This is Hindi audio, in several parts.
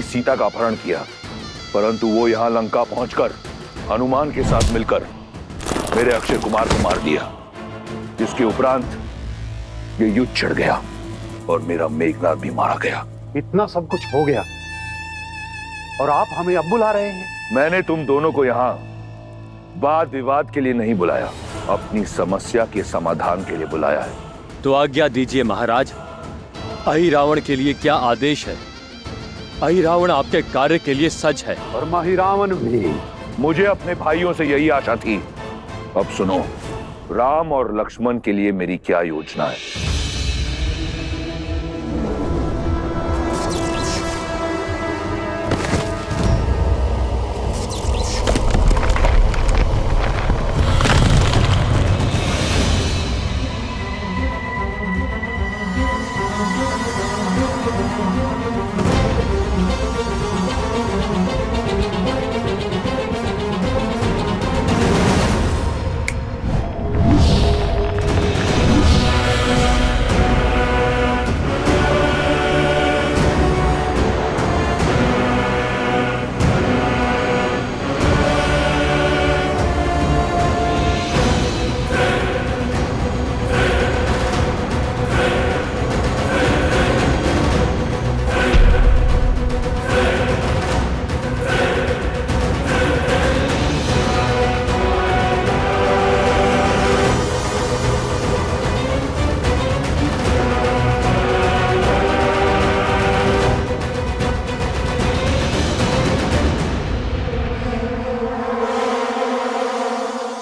सीता का अपहरण किया, परंतु वो यहाँ लंका पहुंचकर हनुमान के साथ मिलकर मेरे अक्षय कुमार को मार दिया, जिसके उपरांत ये युद्ध छिड़ गया और मेरा मेघनाद भी मारा गया। इतना सब कुछ हो गया और आप हमें अब बुला रहे हैं? मैंने तुम दोनों को यहाँ वाद विवाद के लिए नहीं बुलाया, अपनी समस्या के समाधान के लिए बुलाया है। तो आज्ञा दीजिए महाराज, अहि रावण के लिए क्या आदेश है? अहि रावण आपके कार्य के लिए सच है। और माही रावण भी। मुझे अपने भाइयों से यही आशा थी। अब सुनो, राम और लक्ष्मण के लिए मेरी क्या योजना है।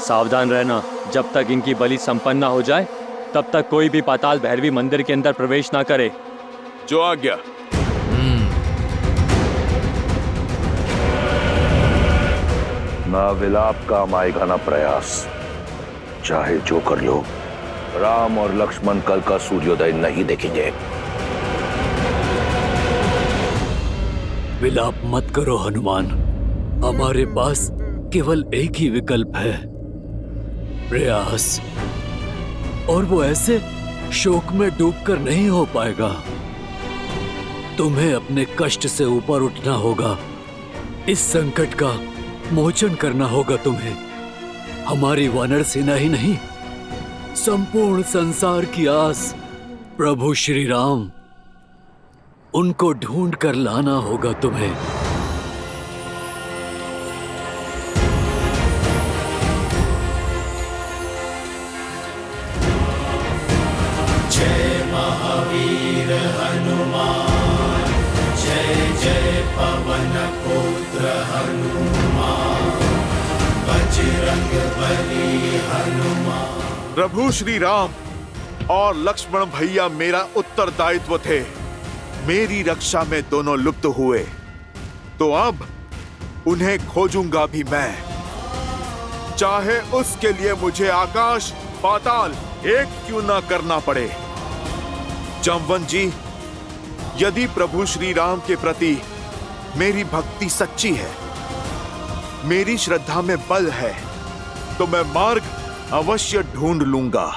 सावधान रहना, जब तक इनकी बलि संपन्न हो जाए तब तक कोई भी पाताल भैरवी मंदिर के अंदर प्रवेश ना करे। जो आज्ञा। ना विलाप का आएगा ना प्रयास, चाहे जो कर लो, राम और लक्ष्मण कल का सूर्योदय नहीं देखेंगे। विलाप मत करो हनुमान, हमारे पास केवल एक ही विकल्प है, प्रयास। और वो ऐसे शोक में डूबकर नहीं हो पाएगा। तुम्हें अपने कष्ट से ऊपर उठना होगा, इस संकट का मोचन करना होगा तुम्हें। हमारी वानर सेना ही नहीं, संपूर्ण संसार की आस प्रभु श्री राम, उनको ढूंढ कर लाना होगा तुम्हें। जय महावीर हनुमान, जय जय पवन पुत्र हनुमान, बजरंग बली हनुमान। प्रभु श्री राम और लक्ष्मण भैया मेरा उत्तरदायित्व थे। मेरी रक्षा में दोनों लुप्त हुए, तो अब उन्हें खोजूंगा भी मैं, चाहे उसके लिए मुझे आकाश पाताल एक क्यों ना करना पड़े। जामवंत जी, यदि प्रभु श्री राम के प्रति मेरी भक्ति सच्ची है, मेरी श्रद्धा में बल है, तो मैं मार्ग अवश्य ढूंढ लूंगा।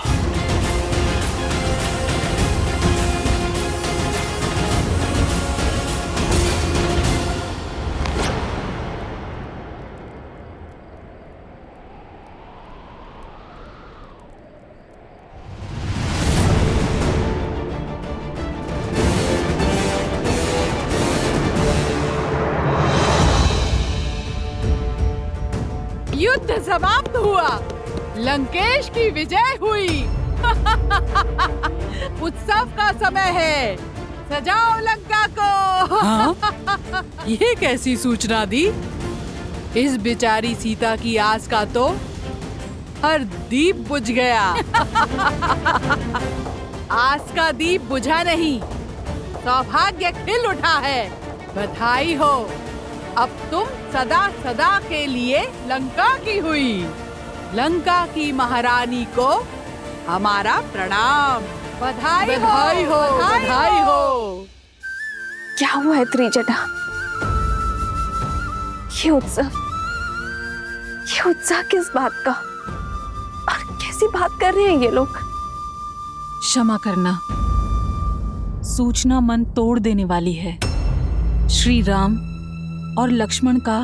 युद्ध समाप्त हुआ, लंकेश की विजय हुई। उत्सव का समय है, सजाओ लंका को। हाँ? ये कैसी सूचना दी? इस बेचारी सीता की आस का तो हर दीप बुझ गया। आस का दीप बुझा नहीं, सौभाग्य खिल उठा है। बधाई हो, अब तुम सदा सदा के लिए लंका की हुई। लंका की महारानी को हमारा प्रणाम। बधाई हो, बधाई हो। क्या हुआ है त्रिजटा? ये उत्साह किस बात का? और कैसी बात कर रहे हैं ये लोग? क्षमा करना, सूचना मन तोड़ देने वाली है। श्री राम और लक्ष्मण का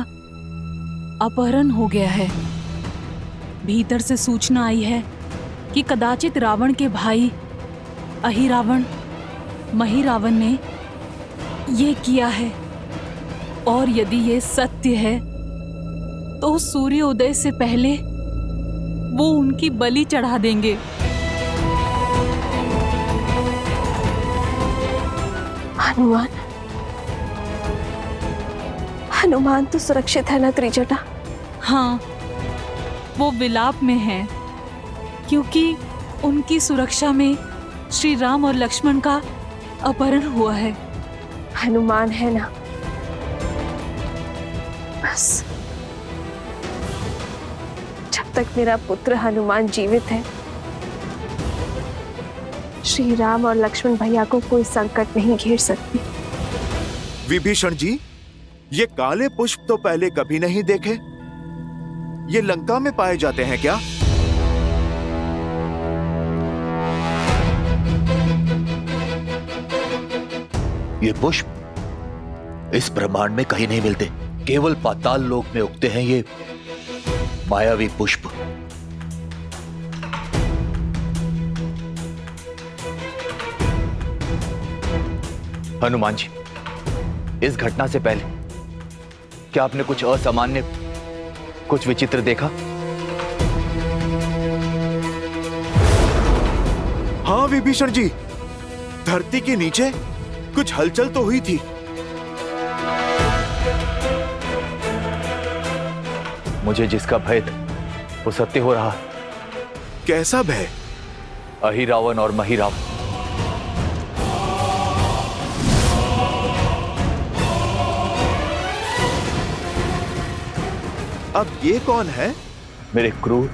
अपहरण हो गया है। भीतर से सूचना आई है कि कदाचित रावण के भाई अहिरावण महिरावण ने ये किया है, और यदि ये सत्य है तो सूर्योदय से पहले वो उनकी बलि चढ़ा देंगे। हनुमान, हनुमान तो सुरक्षित है ना त्रिजटा? हाँ, वो विलाप में है क्योंकि उनकी सुरक्षा में श्री राम और लक्ष्मण का अपहरण हुआ है। हनुमान है ना? बस जब तक मेरा पुत्र हनुमान जीवित है, श्री राम और लक्ष्मण भैया को कोई संकट नहीं घेर सकती। विभीषण जी, ये काले पुष्प तो पहले कभी नहीं देखे। ये लंका में पाए जाते हैं क्या? ये पुष्प इस ब्रह्मांड में कहीं नहीं मिलते, केवल पाताल लोक में उगते हैं ये मायावी पुष्प। हनुमान जी, इस घटना से पहले क्या आपने कुछ असामान्य, कुछ विचित्र देखा? हाँ विभीषण जी, धरती के नीचे कुछ हलचल तो हुई थी। मुझे जिसका भय था वो सत्य हो रहा। कैसा भय? अहिरावण और महिरावण। अब ये कौन है? मेरे क्रूर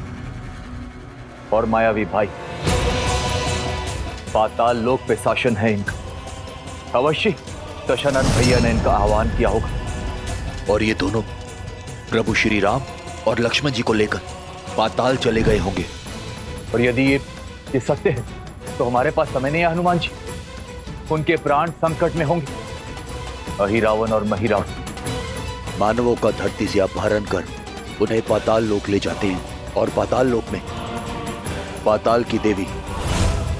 और मायावी भाई। पाताल लोक पे शासन है इनका। अवश्य दशरथ भैया ने इनका आह्वान किया होगा और ये दोनों प्रभु श्री राम और लक्ष्मण जी को लेकर पाताल चले गए होंगे। और यदि ये सत्य है तो हमारे पास समय नहीं है हनुमान जी। उनके प्राण संकट में होंगे। अहिरावण और महिरावण मानवों का धरती से अपहरण कर उन्हें पाताल लोक ले जाते हैं और पाताल लोक में पाताल की देवी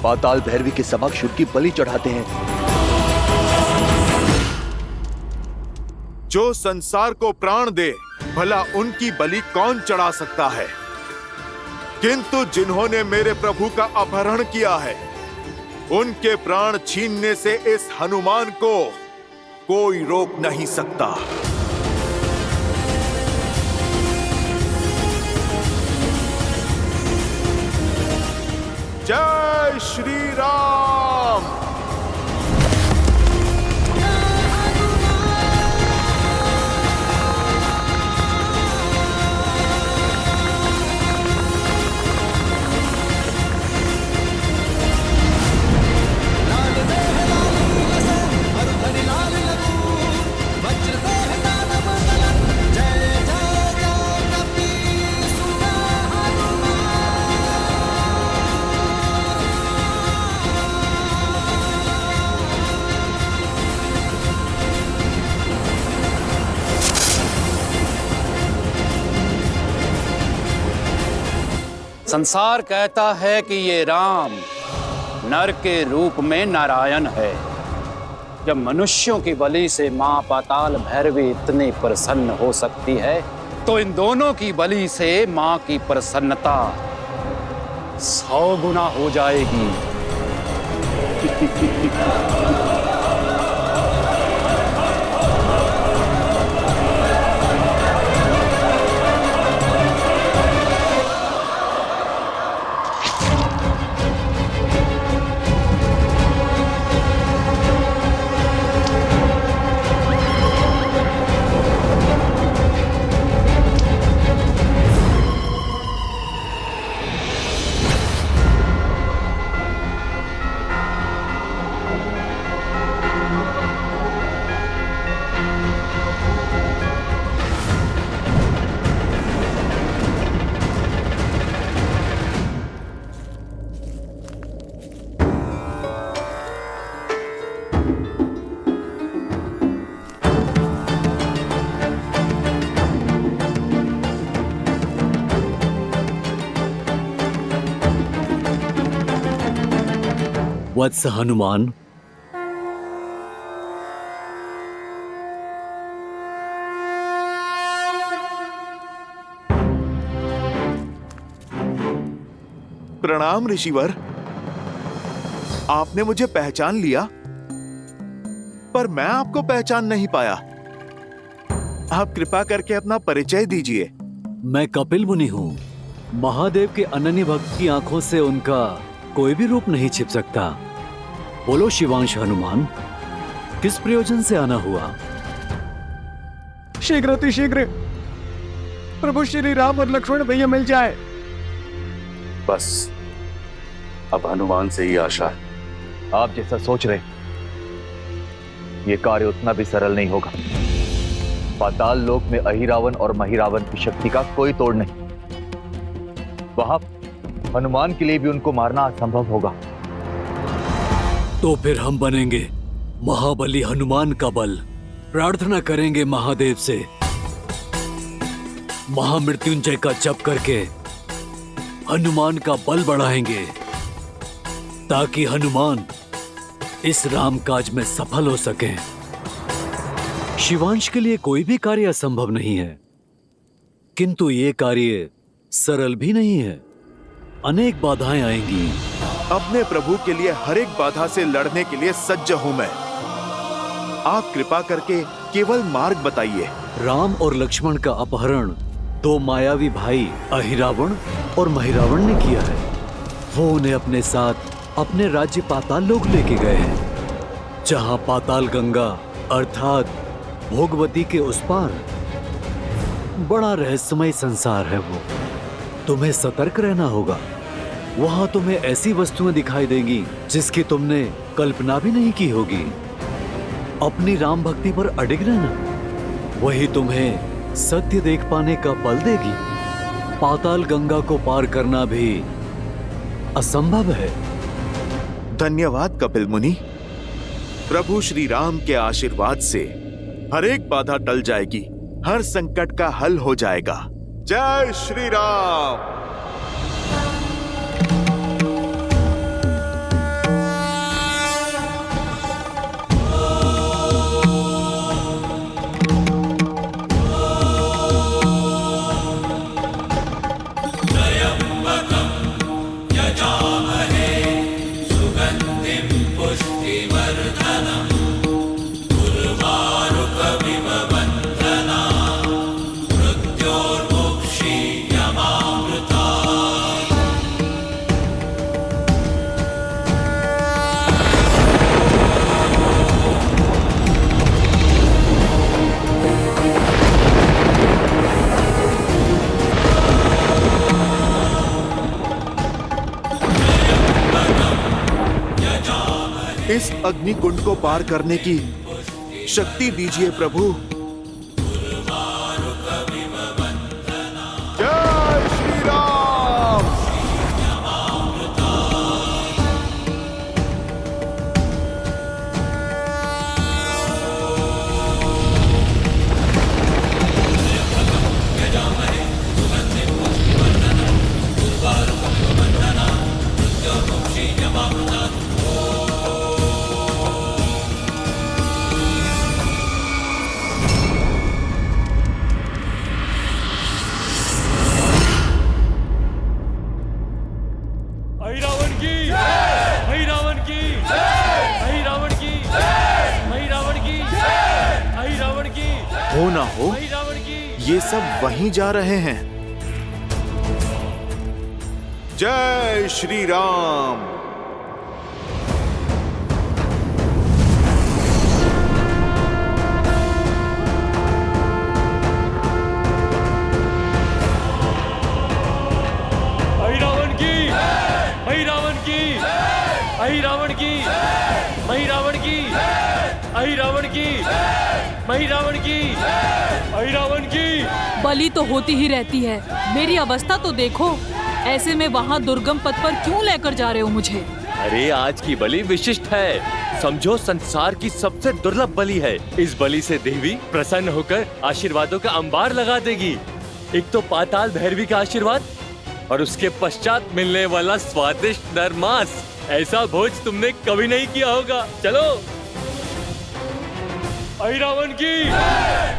पाताल भैरवी के समक्ष उनकी बलि चढ़ाते हैं। जो संसार को प्राण दे, भला उनकी बलि कौन चढ़ा सकता है? किंतु जिन्होंने मेरे प्रभु का अपहरण किया है, उनके प्राण छीनने से इस हनुमान को कोई रोक नहीं सकता। जय श्री राम। संसार कहता है कि ये राम नर के रूप में नारायण है। जब मनुष्यों की बलि से मां पाताल भैरवी इतनी प्रसन्न हो सकती है, तो इन दोनों की बलि से मां की प्रसन्नता 100 गुना हो जाएगी। वत्स हनुमान, प्रणाम ऋषिवर। आपने मुझे पहचान लिया, पर मैं आपको पहचान नहीं पाया। आप कृपा करके अपना परिचय दीजिए। मैं कपिल मुनि हूँ। महादेव के अनन्य भक्त की आंखों से उनका कोई भी रूप नहीं छिप सकता। बोलो शिवांश हनुमान, किस प्रयोजन से आना हुआ? शीघ्र अतिशीघ्र प्रभु श्री राम और लक्ष्मण भैया मिल जाए। बस अब हनुमान से ही आशा है। आप जैसा सोच रहे ये कार्य उतना भी सरल नहीं होगा। पाताल लोक में अहिरावण और महिरावण की शक्ति का कोई तोड़ नहीं। वहां हनुमान के लिए भी उनको मारना असंभव होगा। तो फिर हम बनेंगे महाबली हनुमान का बल। प्रार्थना करेंगे महादेव से, महामृत्युंजय का जप करके हनुमान का बल बढ़ाएंगे, ताकि हनुमान इस राम काज में सफल हो सके। शिवांश के लिए कोई भी कार्य असंभव नहीं है, किंतु ये कार्य सरल भी नहीं है। अनेक बाधाएं आएंगी। अपने प्रभु के लिए हर एक बाधा से लड़ने के लिए सज्ज हूं मैं। आप कृपा करके केवल मार्ग बताइए। राम और लक्ष्मण का अपहरण दो मायावी भाई अहिरावण और महिरावण ने किया है। वो उन्हें अपने साथ अपने राज्य पाताल लोक लेके गए हैं, जहां पाताल गंगा अर्थात भोगवती के उस पार बड़ा रहस्यमय संसार है। वो तुम्हें सतर्क रहना होगा। वहां तुम्हें ऐसी वस्तुएं दिखाई देंगी जिसकी तुमने कल्पना भी नहीं की होगी। अपनी राम भक्ति पर अडिग रहना, वही तुम्हें सत्य देख पाने का बल देगी। पाताल गंगा को पार करना भी असंभव है। धन्यवाद कपिल मुनि। प्रभु श्री राम के आशीर्वाद से हर एक बाधा टल जाएगी, हर संकट का हल हो जाएगा। जय श्री राम। इस अग्निकुंड को पार करने की शक्ति दीजिए प्रभु। जय श्री राम। हो ना हो, ये सब वहीं जा रहे हैं। जय श्री राम। अहिरावण की, अहिरावण की, अहिरावण की, अहिरावण की, अहिरावण की, महिरावण की, अहिरावण की। बलि तो होती ही रहती है। मेरी अवस्था तो देखो। ऐसे में वहाँ दुर्गम पथ पर क्यों लेकर जा रहे हो मुझे? अरे आज की बलि विशिष्ट है। समझो संसार की सबसे दुर्लभ बलि है। इस बलि से देवी प्रसन्न होकर आशीर्वादों का अंबार लगा देगी। एक तो पाताल भैरवी का आशीर्वाद और उसके पश्चात मिलने वाला स्वादिष्ट नर मांस। ऐसा भोज तुमने कभी नहीं किया होगा। चलो। अहिरावण की,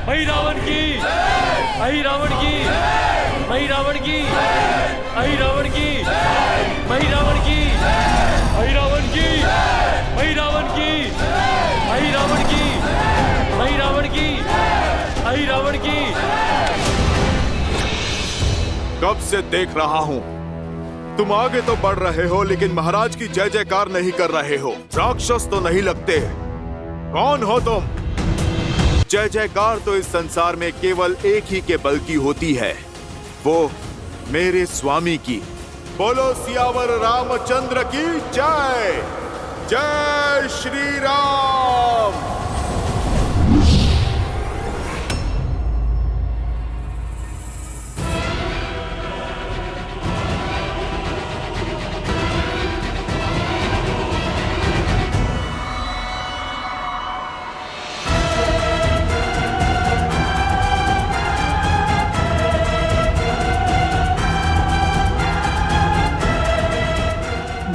अहिरावण की, अहिरावण की, अहिरावण की, अहिरावण की, अहिरावण की, अहिरावण की, अहिरावण की, अहिरावण की, अहिरावण की, अहिरावण की। कब से देख रहा हूँ तुम आगे तो बढ़ रहे हो, लेकिन महाराज की जय जयकार नहीं कर रहे हो। राक्षस तो नहीं लगते। कौन हो तुम? जय जयकार तो इस संसार में केवल एक ही के बल की होती है, वो मेरे स्वामी की। बोलो सियावर रामचंद्र की जय। जय श्री राम।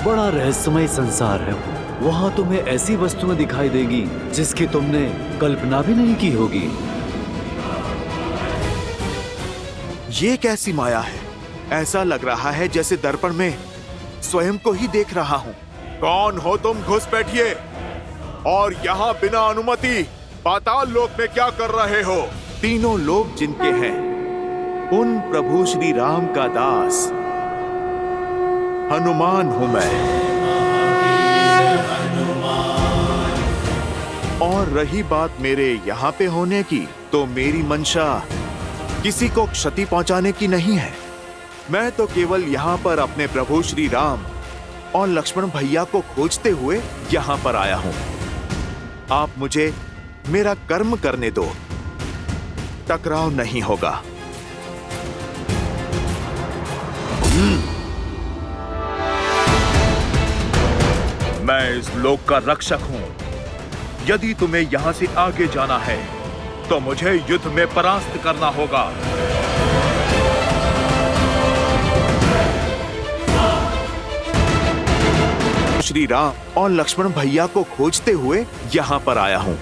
बड़ा रहस्यमय संसार है। वहां तुम्हें ऐसी वस्तुएं दिखाई देगी जिसकी तुमने कल्पना भी नहीं की होगी। ये कैसी माया है? ऐसा लग रहा है जैसे दर्पण में स्वयं को ही देख रहा हूँ। कौन हो तुम? घुस बैठिए। और यहाँ बिना अनुमति पाताल लोक में क्या कर रहे हो? तीनों लोक जिनके हैं उन प्रभु श्री राम का दास हनुमान हूं मैं। और रही बात मेरे यहाँ पे होने की, तो मेरी मंशा किसी को क्षति पहुंचाने की नहीं है। मैं तो केवल यहाँ पर अपने प्रभु श्री राम और लक्ष्मण भैया को खोजते हुए यहाँ पर आया हूं। आप मुझे मेरा कर्म करने दो, टकराव नहीं होगा। मैं इस लोक का रक्षक हूं। यदि तुम्हें यहां से आगे जाना है तो मुझे युद्ध में परास्त करना होगा। श्री राम और लक्ष्मण भैया को खोजते हुए यहां पर आया हूं।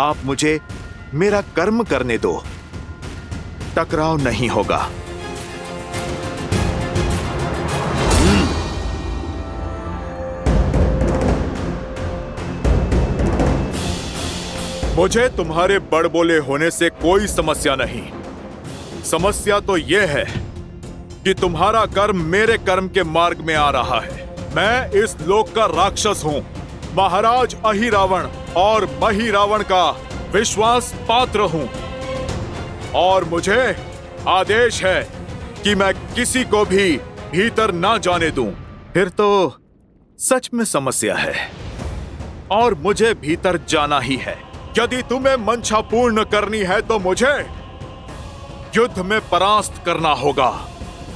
आप मुझे मेरा कर्म करने दो, टकराव नहीं होगा। मुझे तुम्हारे बड़बोले होने से कोई समस्या नहीं। समस्या तो यह है कि तुम्हारा कर्म मेरे कर्म के मार्ग में आ रहा है। मैं इस लोक का राक्षस हूं, महाराज अहिरावण और महिरावण का विश्वास पात्र हूं। और मुझे आदेश है कि मैं किसी को भी भीतर ना जाने दूं। फिर तो सच में समस्या है और मुझे भीतर जाना ही है। यदि तुम्हें मंशा पूर्ण करनी है तो मुझे युद्ध में परास्त करना होगा।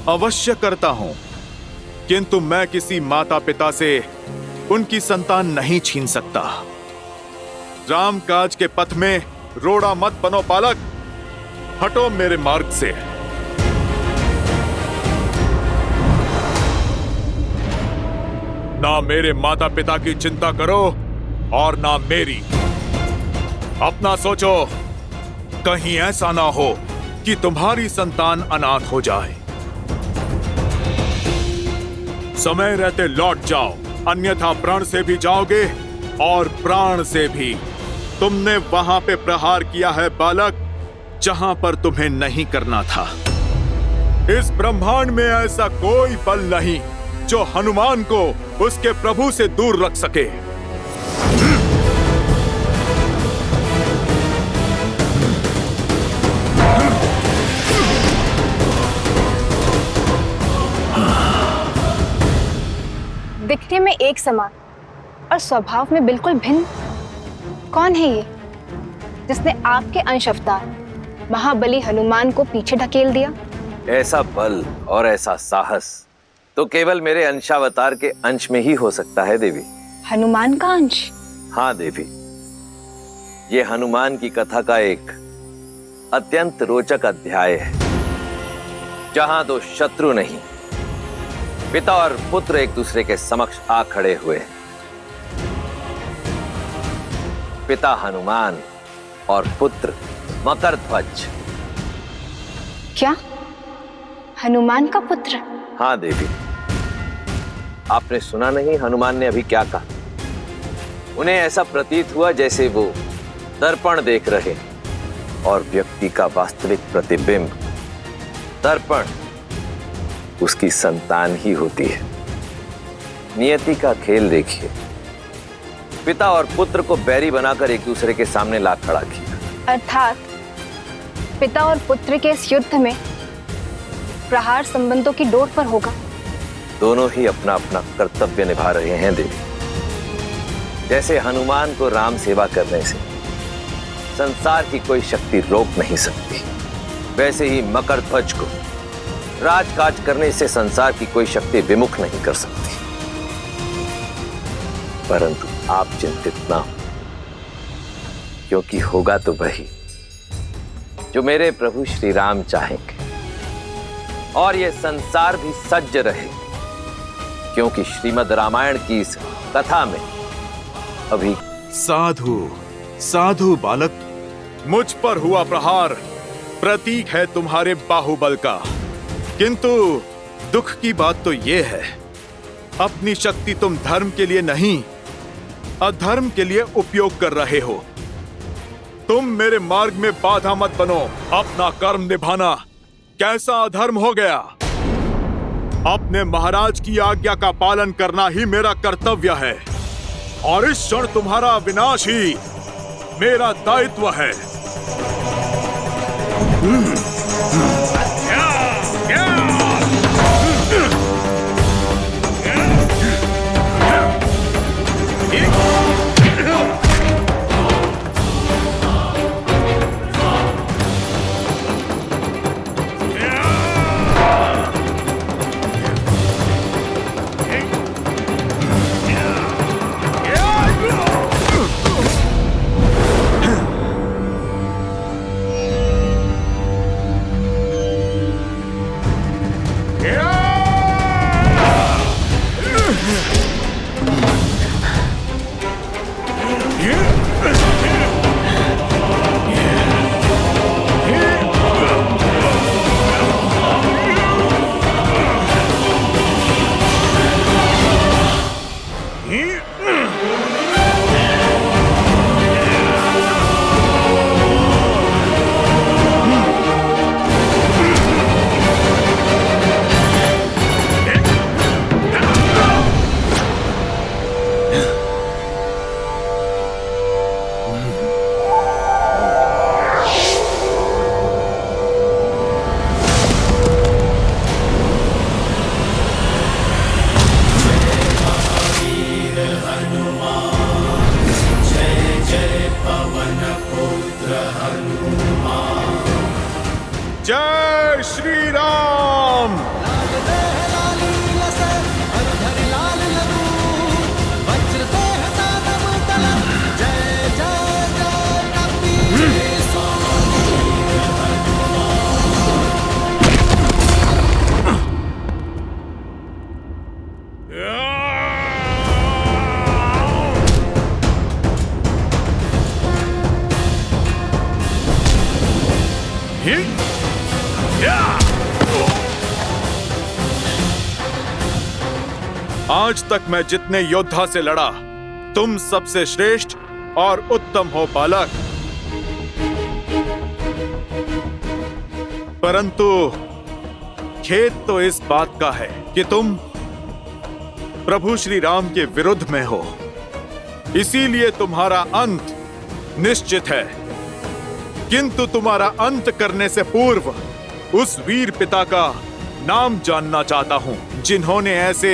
अवश्य करता हूं, किंतु मैं किसी माता पिता से उनकी संतान नहीं छीन सकता। राम काज के पथ में रोड़ा मत बनो बालक, हटो मेरे मार्ग से। ना मेरे माता पिता की चिंता करो और ना मेरी। अपना सोचो, कहीं ऐसा ना हो कि तुम्हारी संतान अनाथ हो जाए। समय रहते लौट जाओ, अन्यथा प्राण से भी जाओगे और प्राण से भी। तुमने वहां पे प्रहार किया है बालक, जहां पर तुम्हें नहीं करना था। इस ब्रह्मांड में ऐसा कोई बल नहीं जो हनुमान को उसके प्रभु से दूर रख सके। दिखने में एक समान और स्वभाव में बिल्कुल भिन्न। कौन है ये जिसने आपके अंश अवतार महाबली हनुमान को पीछे ढकेल दिया? ऐसा बल और ऐसा साहस तो केवल मेरे अंशावतार के अंश में ही हो सकता है देवी। हनुमान का अंश? हाँ देवी, ये हनुमान की कथा का एक अत्यंत रोचक अध्याय है, जहां दो शत्रु नहीं पिता और पुत्र एक दूसरे के समक्ष आ खड़े हुए। पिता हनुमान और पुत्र मकरध्वज। क्या हनुमान का पुत्र? हाँ देवी, आपने सुना नहीं हनुमान ने अभी क्या कहा? उन्हें ऐसा प्रतीत हुआ जैसे वो दर्पण देख रहे और व्यक्ति का वास्तविक प्रतिबिंब दर्पण उसकी संतान ही होती है। नियति का खेल देखिए, पिता और पुत्र को बैरी बनाकर एक दूसरे के सामने ला खड़ा किया। अर्थात पिता और पुत्र के इस युद्ध में प्रहार संबंधों की डोर पर होगा। दोनों ही अपना अपना कर्तव्य निभा रहे हैं देवी। जैसे हनुमान को राम सेवा करने से संसार की कोई शक्ति रोक नहीं सकती, वैसे ही मकरध्वज को राजकाज करने से संसार की कोई शक्ति विमुख नहीं कर सकती। परंतु आप चिंतित ना हो, क्योंकि होगा तो वही जो मेरे प्रभु श्री राम चाहेंगे, और ये संसार भी सज्ज रहे, क्योंकि श्रीमद् रामायण की इस कथा में अभी साधु साधु बालक, मुझ पर हुआ प्रहार प्रतीक है तुम्हारे बाहुबल का। किंतु दुख की बात तो यह है, अपनी शक्ति तुम धर्म के लिए नहीं अधर्म के लिए उपयोग कर रहे हो। तुम मेरे मार्ग में बाधा मत बनो। अपना कर्म निभाना कैसा अधर्म हो गया? अपने महाराज की आज्ञा का पालन करना ही मेरा कर्तव्य है, और इस क्षण तुम्हारा विनाश ही मेरा दायित्व है। जय श्री राम। आज तक मैं जितने योद्धा से लड़ा, तुम सबसे श्रेष्ठ और उत्तम हो बालक। परंतु खेद तो इस बात का है कि तुम प्रभु श्री राम के विरुद्ध में हो, इसीलिए तुम्हारा अंत निश्चित है। किंतु तुम्हारा अंत करने से पूर्व उस वीर पिता का नाम जानना चाहता हूं जिन्होंने ऐसे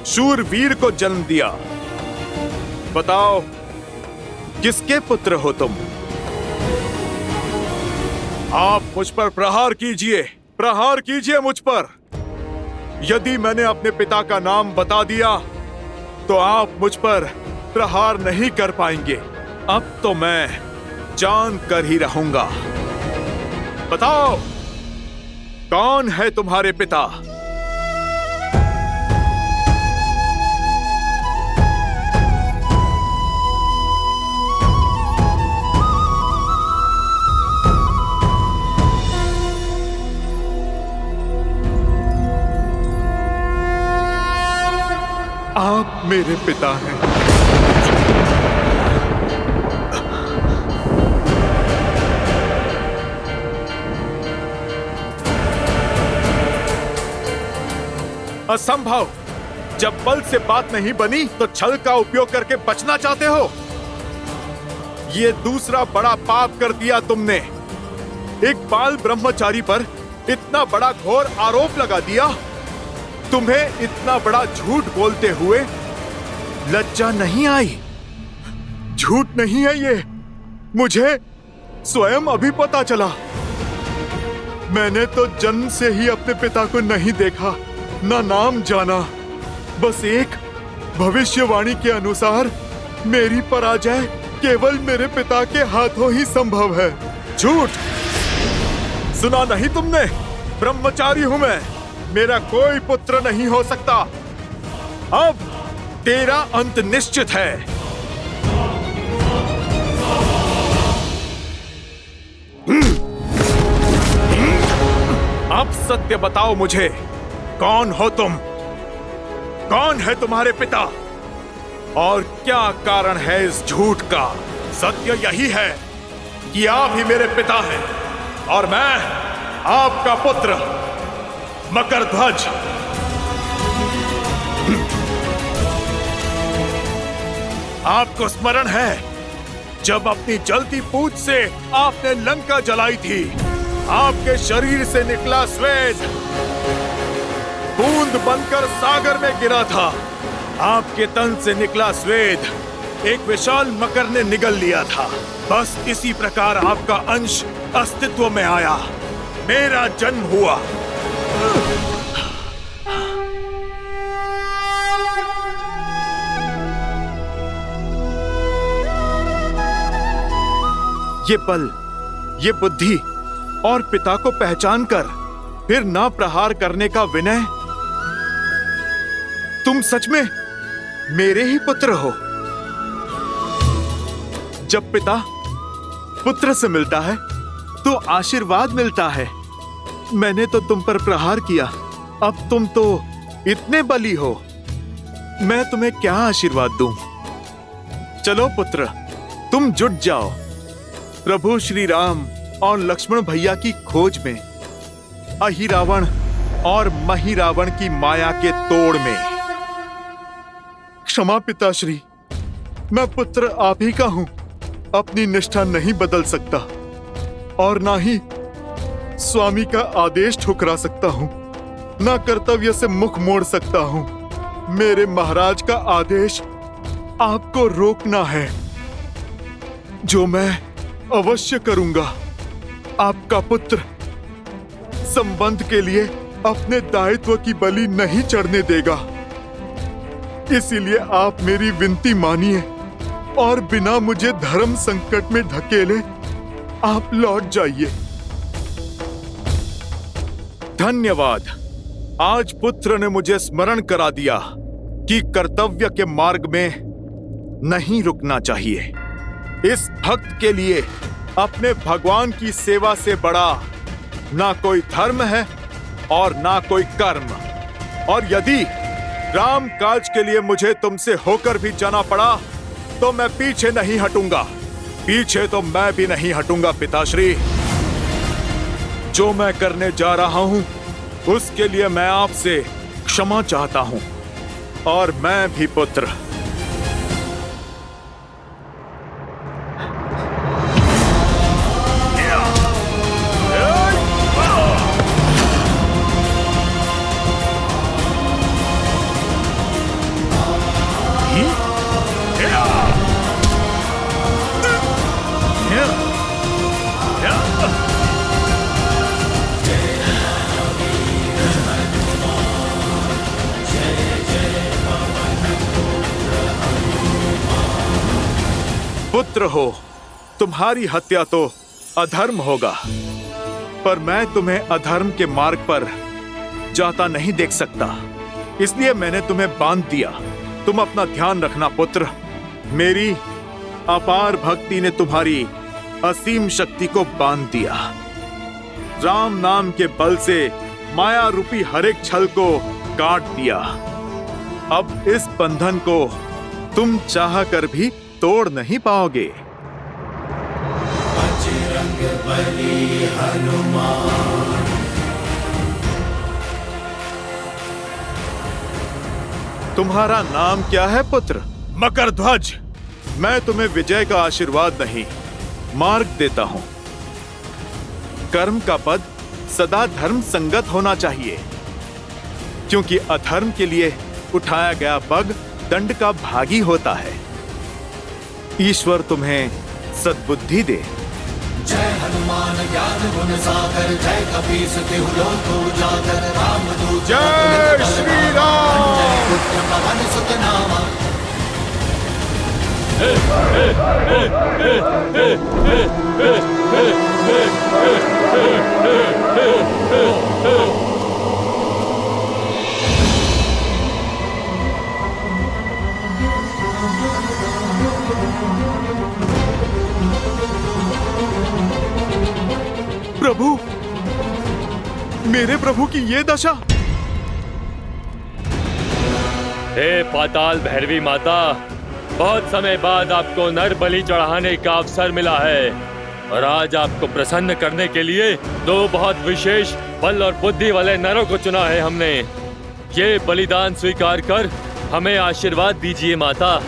शूरवीर को जन्म दिया। बताओ, किसके पुत्र हो तुम? आप मुझ पर प्रहार कीजिए मुझ पर। यदि मैंने अपने पिता का नाम बता दिया तो आप मुझ पर प्रहार नहीं कर पाएंगे। अब तो मैं जान कर ही रहूंगा। बताओ, कौन है तुम्हारे पिता? मेरे पिता हैं। असंभव। जब बल से बात नहीं बनी तो छल का उपयोग करके बचना चाहते हो। ये दूसरा बड़ा पाप कर दिया तुमने। एक बाल ब्रह्मचारी पर इतना बड़ा घोर आरोप लगा दिया। तुम्हें इतना बड़ा झूठ बोलते हुए लज्जा नहीं आई? झूठ नहीं है ये, मुझे स्वयं अभी पता चला। मैंने तो जन्म से ही अपने पिता को नहीं देखा, ना नाम जाना। बस एक भविष्यवाणी के अनुसार मेरी पराजय केवल मेरे पिता के हाथों ही संभव है। झूठ! सुना नहीं तुमने? ब्रह्मचारी हूं मैं, मेरा कोई पुत्र नहीं हो सकता। अब तेरा अंत निश्चित है। अब सत्य बताओ मुझे, कौन हो तुम? कौन है तुम्हारे पिता? और क्या कारण है इस झूठ का? सत्य यही है कि आप ही मेरे पिता हैं और मैं आपका पुत्र मकरध्वज। आपको स्मरण है जब अपनी जलती पूंछ से आपने लंका जलाई थी? आपके शरीर से निकला स्वेद बूंद बनकर सागर में गिरा था। आपके तन से निकला स्वेद एक विशाल मकर ने निगल लिया था। बस इसी प्रकार आपका अंश अस्तित्व में आया, मेरा जन्म हुआ। ये बल, ये बुद्धि और पिता को पहचान कर फिर ना प्रहार करने का विनय। तुम सच में मेरे ही पुत्र हो। जब पिता पुत्र से मिलता है तो आशीर्वाद मिलता है। मैंने तो तुम पर प्रहार किया, अब तुम तो इतने बली हो, मैं तुम्हें क्या आशीर्वाद दूं? चलो पुत्र, तुम जुट जाओ प्रभु श्री राम और लक्ष्मण भैया की खोज में, अहिरावण और महिरावण की माया के तोड़ में। क्षमा पिताश्री, मैं पुत्र आप ही का हूं। अपनी निष्ठा नहीं बदल सकता और ना ही स्वामी का आदेश ठुकरा सकता हूं, ना कर्तव्य से मुख मोड़ सकता हूं। मेरे महाराज का आदेश आपको रोकना है, जो मैं अवश्य करूंगा। आपका पुत्र संबंध के लिए अपने दायित्व की बलि नहीं चढ़ने देगा। इसीलिए आप मेरी विनती मानिए और बिना मुझे धर्म संकट में धकेले आप लौट जाइए। धन्यवाद। आज पुत्र ने मुझे स्मरण करा दिया कि कर्तव्य के मार्ग में नहीं रुकना चाहिए। इस भक्त के लिए अपने भगवान की सेवा से बड़ा ना कोई धर्म है और ना कोई कर्म। और यदि राम काज के लिए मुझे तुमसे होकर भी जाना पड़ा तो मैं पीछे नहीं हटूंगा। पीछे तो मैं भी नहीं हटूंगा पिताश्री। जो मैं करने जा रहा हूं उसके लिए मैं आपसे क्षमा चाहता हूं। और मैं भी पुत्र। पुत्र हो, तुम्हारी हत्या तो अधर्म होगा, पर मैं तुम्हें अधर्म के मार्ग पर जाता नहीं देख सकता। इसलिए मैंने तुम्हें बांध दिया। तुम अपना ध्यान रखना पुत्र। मेरी अपार भक्ति ने तुम्हारी असीम शक्ति को बांध दिया। राम नाम के बल से माया रूपी हर एक छल को काट दिया। अब इस बंधन को तुम चाह कर भी तोड़ नहीं पाओगे। बजरंग बली हनुमान। तुम्हारा नाम क्या है पुत्र? मकरध्वज। मैं तुम्हें विजय का आशीर्वाद नहीं, मार्ग देता हूं। कर्म का पद सदा धर्म संगत होना चाहिए, क्योंकि अधर्म के लिए उठाया गया पग दंड का भागी होता है। ईश्वर तुम्हें सद्बुद्धि दे। जय हनुमान ज्ञान गुण सागर, जय कपीस तिहु लोक उजागर, रामदूत जय श्री राम। जय पुत्र पवन सुत नामा। प्रभु, मेरे प्रभु की ये दशा। हे पाताल भैरवी माता, बहुत समय बाद आपको नर बलि चढ़ाने का अवसर मिला है और आज आपको प्रसन्न करने के लिए दो बहुत विशेष बल और बुद्धि वाले नरों को चुना है हमने। ये बलिदान स्वीकार कर हमें आशीर्वाद दीजिए माता।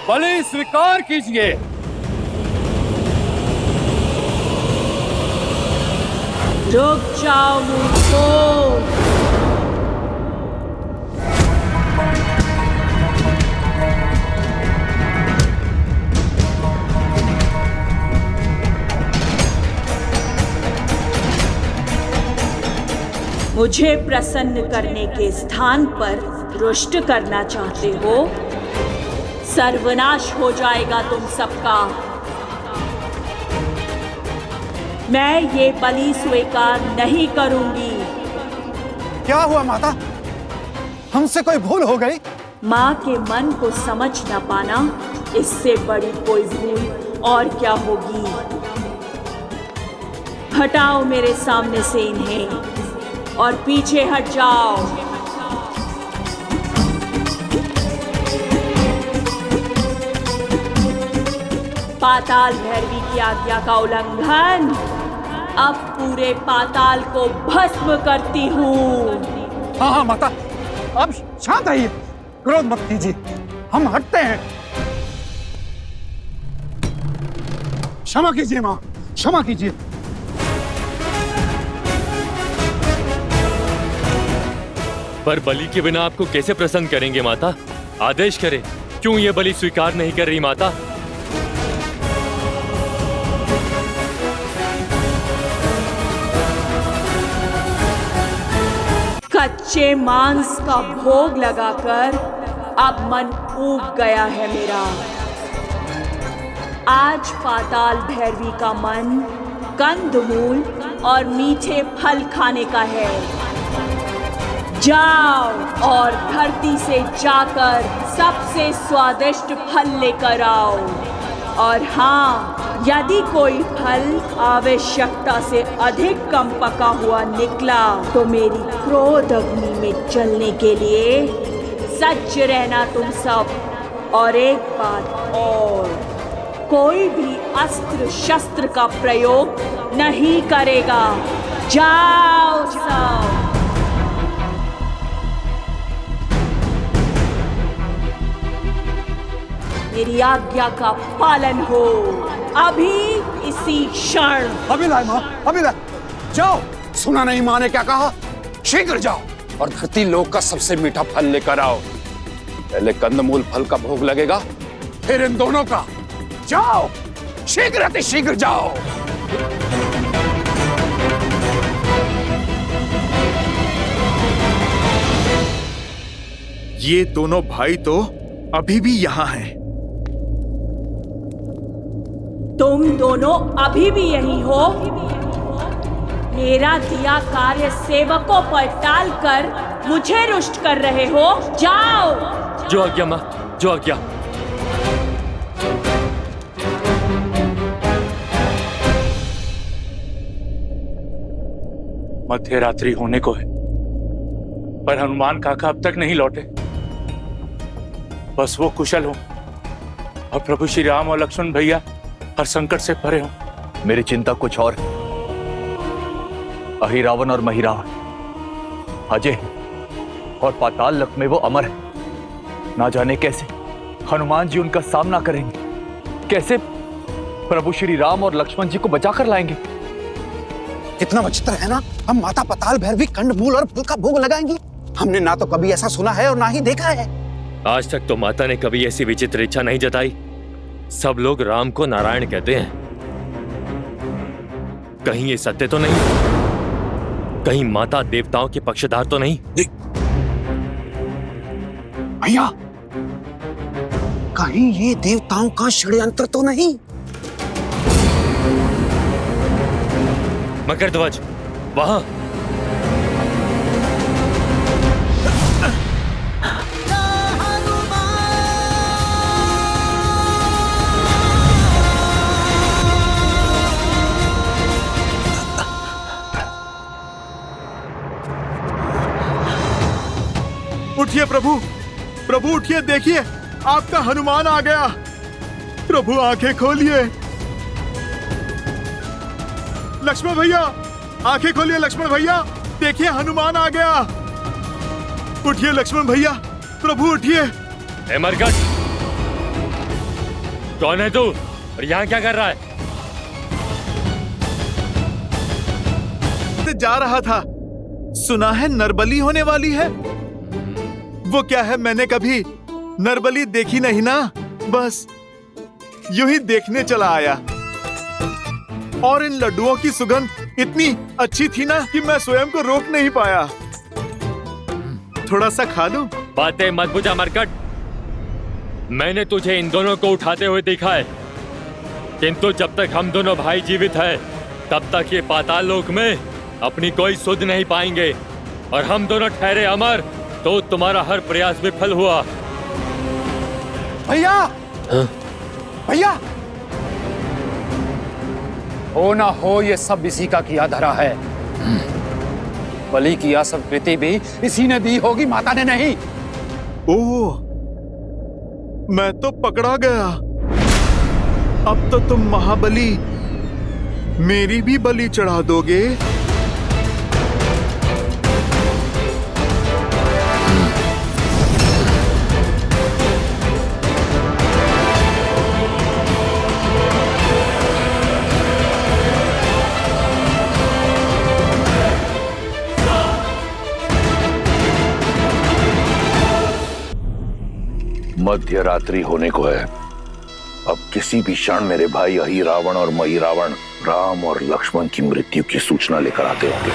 बलि स्वीकार कीजिए। रुक जाओ मूर्खो। मुझे प्रसन्न करने के स्थान पर रुष्ट करना चाहते हो? सर्वनाश हो जाएगा तुम सबका। मैं ये बलि स्वीकार नहीं करूंगी। क्या हुआ माता? हमसे कोई भूल हो गई? माँ के मन को समझ न पाना, इससे बड़ी कोई भूल और क्या होगी। हटाओ मेरे सामने से इन्हें और पीछे हट जाओ। पाताल भैरवी की आज्ञा का उल्लंघन। अब पूरे पाताल को भस्म करती हूँ। हाँ हाँ माता, अब शांत रहिए, क्रोध मत कीजिए, हम हटते हैं। क्षमा कीजिए माँ, क्षमा कीजिए। पर बलि के बिना आपको कैसे प्रसन्न करेंगे माता? आदेश करें, क्यों ये बलि स्वीकार नहीं कर रही माता? कच्चे मांस का भोग लगाकर अब मन ऊब गया है मेरा। आज पाताल भैरवी का मन कंदमूल और मीठे फल खाने का है। जाओ और धरती से जाकर सबसे स्वादिष्ट फल लेकर आओ। और हाँ, यदि कोई फल आवश्यकता से अधिक कम पका हुआ निकला तो मेरी क्रोध अग्नि में जलने के लिए सज्ज रहना तुम सब। और एक बात और, कोई भी अस्त्र शस्त्र का प्रयोग नहीं करेगा। जाओ सब। मेरी आज्ञा का पालन हो अभी इसी क्षण। अभी लाए माँ, अभी लाए। जाओ। सुना नहीं माँ ने क्या कहा? शीघ्र जाओ और धरती लोक का सबसे मीठा फल लेकर आओ। पहले कंदमूल फल का भोग लगेगा, फिर इन दोनों का। जाओ, शीघ्र अति शीघ्र जाओ। ये दोनों भाई तो अभी भी यहाँ हैं। तुम दोनों अभी भी यही हो? मेरा दिया कार्य सेवकों पर टालकर मुझे रुष्ट कर रहे हो? जाओ। जो आज्ञा माँ, जो आज्ञा। मध्य रात्रि होने को है, पर हनुमान काका अब तक नहीं लौटे। बस वो कुशल हो और प्रभु श्री राम और लक्ष्मण भैया हर संकट से परे हो। मेरी चिंता कुछ और। अहिरावण और महिरावण अजय और पाताल लोक में वो अमर है। ना जाने कैसे हनुमान जी उनका सामना करेंगे, कैसे प्रभु श्री राम और लक्ष्मण जी को बचाकर लाएंगे। कितना विचित्र है ना, हम माता पाताल भैरवी कंदमूल और फल का भोग लगाएंगे। हमने ना तो कभी ऐसा सुना है और ना ही देखा है। आज तक तो माता ने कभी ऐसी विचित्र इच्छा नहीं जताई। सब लोग राम को नारायण कहते हैं। कहीं ये सत्य तो नहीं? कहीं माता देवताओं के पक्षधर तो नहीं? भैया, कहीं ये देवताओं का षड्यंत्र तो नहीं? मकरध्वज, वहां। उठिए प्रभु, प्रभु उठिए, देखिए आपका हनुमान आ गया। प्रभु आंखें खोलिए। लक्ष्मण भैया, आंखें खोलिए। लक्ष्मण भैया, देखिए हनुमान आ गया। उठिए लक्ष्मण भैया, प्रभु उठिए। मरकट, कौन है तू और यहाँ क्या कर रहा है? जा रहा था, सुना है नरबली होने वाली है। वो क्या है, मैंने कभी नरबली देखी नहीं ना, बस यूं ही देखने चला आया। और इन लड्डुओं की सुगंध इतनी अच्छी थी ना कि मैं स्वयं को रोक नहीं पाया। थोड़ा सा खा लूं? बातें मत बुझा मरकट। मैंने तुझे इन दोनों को उठाते हुए देखा है, किंतु जब तक हम दोनों भाई जीवित हैं, तब तक ये पाताल लोक में अपनी कोई सुध नहीं पाएंगे। और हम दोनों ठहरे अमर तो तुम्हारा हर प्रयास विफल हुआ। भैया, भैया, हो ना हो ये सब इसी का किया धरा है। बलि की यह सब कृति भी इसी ने दी होगी, माता ने नहीं। ओह, मैं तो पकड़ा गया। अब तो तुम महाबली मेरी भी बलि चढ़ा दोगे। मध्य रात्रि होने को है। अब किसी भी क्षण मेरे भाई अहिरावण और महिरावण राम और लक्ष्मण की मृत्यु की सूचना लेकर आते होंगे।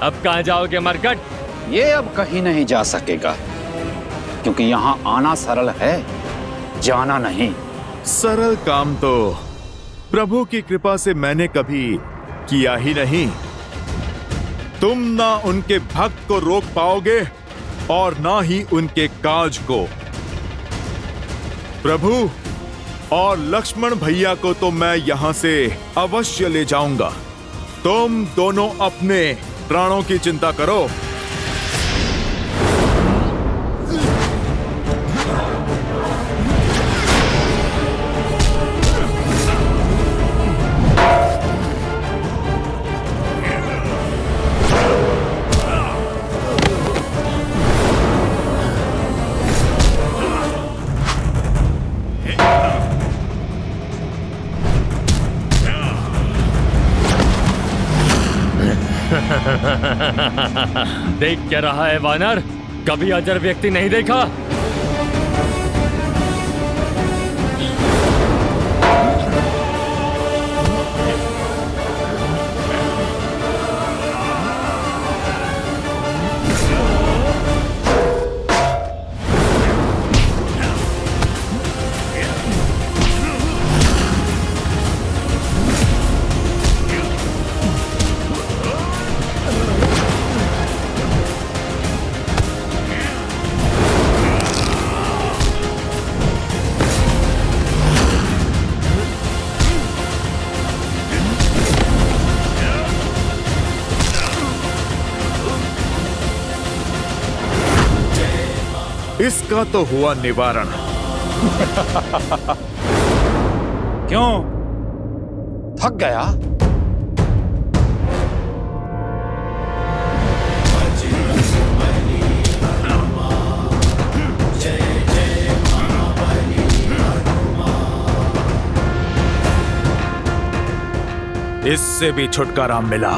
अब कहाँ जाओगे मरकट? ये अब कहीं नहीं जा सकेगा, क्योंकि यहाँ आना सरल है, जाना नहीं। सरल काम तो प्रभु की कृपा से मैंने कभी किया ही नहीं। तुम ना उनके भक्त को रोक पाओगे और ना ही उनके काज को। प्रभु और लक्ष्मण भैया को तो मैं यहां से अवश्य ले जाऊंगा। तुम दोनों अपने प्राणों की चिंता करो। देख क्या रहा है वानर? कभी अजर व्यक्ति नहीं देखा? इसका तो हुआ निवारण। क्यों? थक गया? इससे भी छुटकारा मिला।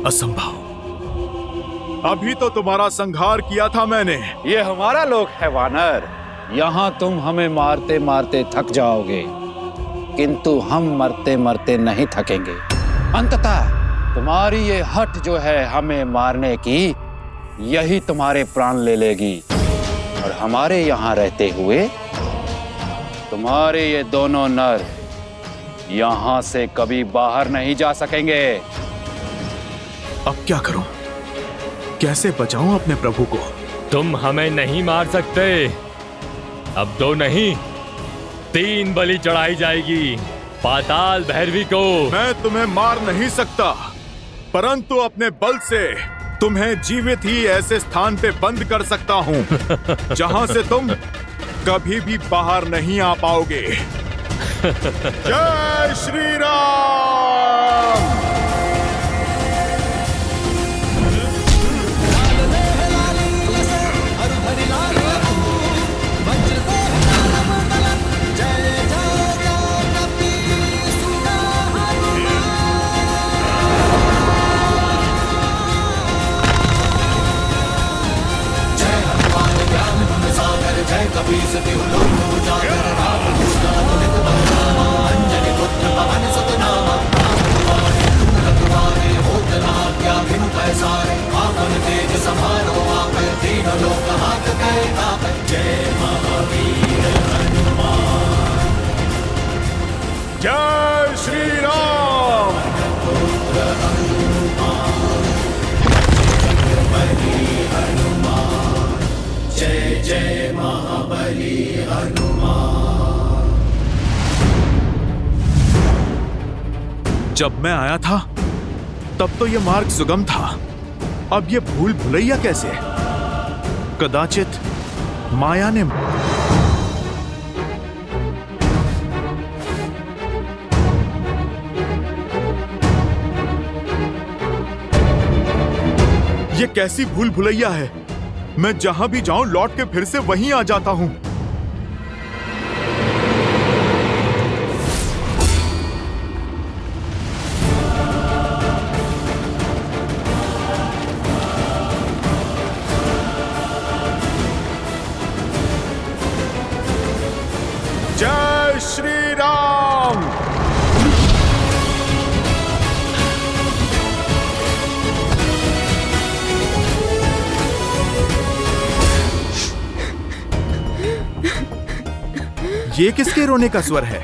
असंभव। अभी तो तुम्हारा संहार किया था मैंने। ये हमारा लोक है वानर। यहाँ तुम हमें मारते मारते थक जाओगे, किंतु हम मरते मरते नहीं थकेंगे। अंततः तुम्हारी ये हट जो है हमें मारने की, यही तुम्हारे प्राण ले लेगी। और हमारे यहाँ रहते हुए तुम्हारे ये दोनों नर यहाँ से कभी बाहर नहीं जा सकेंगे। अब क्या करूं? कैसे बचाऊं अपने प्रभु को? तुम हमें नहीं मार सकते। अब 2 नहीं 3 बलि चढ़ाई जाएगी पाताल भैरवी को। मैं तुम्हें मार नहीं सकता, परंतु अपने बल से तुम्हें जीवित ही ऐसे स्थान पे बंद कर सकता हूं जहां से तुम कभी भी बाहर नहीं आ पाओगे। जय श्री राम। जय कपीस तिहु लोक उजागर, राम दूत अतुलित बलधामा, अंजनी पुत्र पवन सुत नामा, राम दुआरे तुम रखवारे, होत न आज्ञा बिनु पैसारे, आपन तेज समारो आपै, तीन लोक हाथ कै तापै, जय महावीर हनुमान। जय श्री राम। पुत्र हनुमान, बलि हनुमान, जय जय महाबली हनुमान। जब मैं आया था तब तो यह मार्ग सुगम था, अब ये भूल भुलैया कैसे? कदाचित माया ने। ये कैसी भूल भुलैया है? मैं जहां भी जाऊं लौट के फिर से वहीं आ जाता हूं। ये किसके रोने का स्वर है?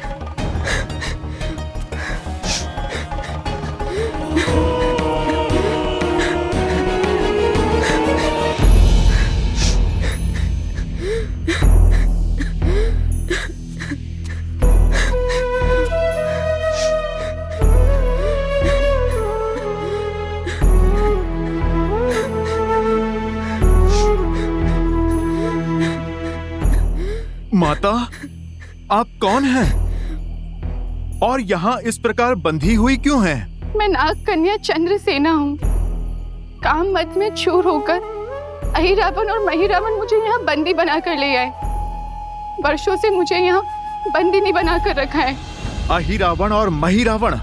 माता, आप कौन हैं? और यहाँ इस प्रकार बंधी हुई क्यों हैं? मैं नाग कन्या चंद्रसेना हूँ। काम मत में चूर होकर अहिरावण और महिरावण मुझे यहाँ बंदी बनाकर ले आए। वर्षों से मुझे यहाँ बंदिनी बनाकर रखा है। अहिरावण और महिरावण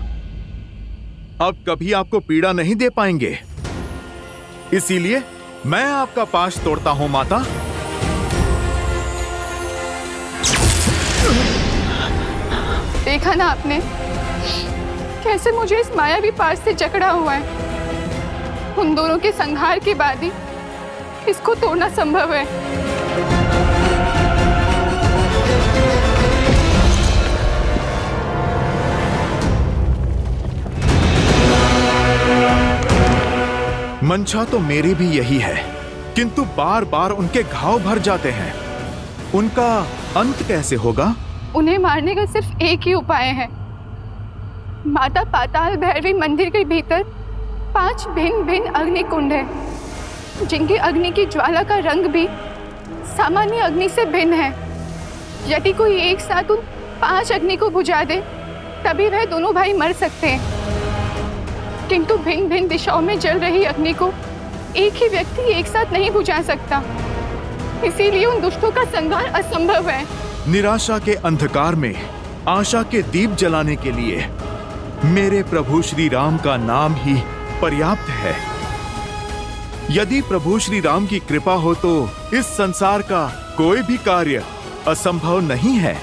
अब कभी आपको पीड़ा नहीं दे पाएंगे, इसीलिए मैं आपका पाश तोड़ता हूँ माता। देखा ना आपने कैसे मुझे इस मायावी पाश से जकड़ा हुआ है। उन दोनों के संहार के बाद ही इसको तोड़ना संभव है। मंशा तो मेरी भी यही है, किंतु बार बार उनके घाव भर जाते हैं। उनका अंत कैसे होगा? उन्हें मारने का सिर्फ एक ही उपाय है। माता पाताल भैरवी मंदिर के भीतर 5 भिन्न भिन्न अग्नि कुंड है, जिनकी अग्नि की ज्वाला का रंग भी सामान्य अग्नि से भिन्न है। यदि कोई एक साथ उन 5 अग्नि को बुझा दे तभी वह दोनों भाई मर सकते हैं, किंतु भिन्न भिन्न दिशाओं में जल रही अग्नि को एक ही व्यक्ति एक साथ नहीं बुझा सकता। इसीलिए उन दुष्टों का संहार असंभव है। निराशा के अंधकार में आशा के दीप जलाने के लिए मेरे प्रभु श्री राम का नाम ही पर्याप्त है। यदि प्रभु श्री राम की कृपा हो तो इस संसार का कोई भी कार्य असंभव नहीं है।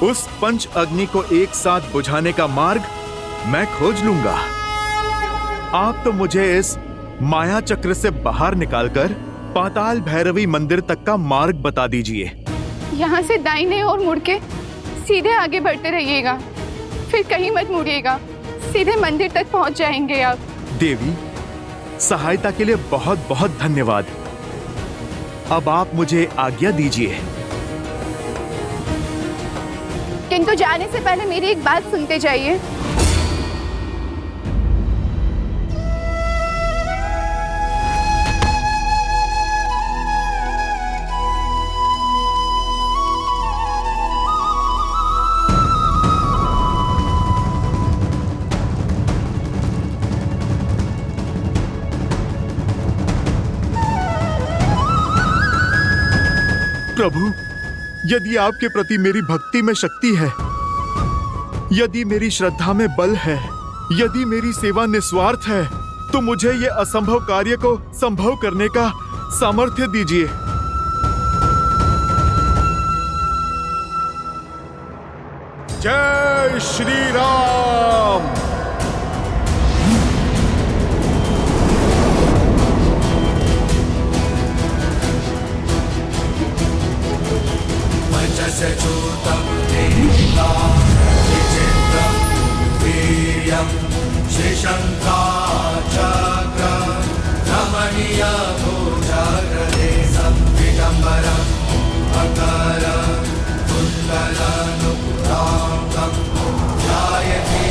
उस पंच अग्नि को एक साथ बुझाने का मार्ग मैं खोज लूंगा। आप तो मुझे इस माया चक्र से बाहर निकालकर पाताल भैरवी मंदिर तक का मार्ग बता दीजिए। यहाँ से दाहिने और मुड़ के सीधे आगे बढ़ते रहिएगा, फिर कहीं मत मुड़िएगा, सीधे मंदिर तक पहुँच जाएंगे आप। देवी, सहायता के लिए बहुत बहुत धन्यवाद। अब आप मुझे आज्ञा दीजिए। किंतु जाने से पहले मेरी एक बात सुनते जाइए। प्रभु, यदि आपके प्रति मेरी भक्ति में शक्ति है, यदि मेरी श्रद्धा में बल है, यदि मेरी सेवा निस्वार्थ है, तो मुझे ये असंभव कार्य को संभव करने का सामर्थ्य दीजिए। जय श्री राम। चूतं नीलां विचित्रं वीर्यं श्रीशङ्खाचक्रं रमणीयभुजगदेशं विडम्बरं मकरं कुण्डलनुपुराङ्गं ध्यायते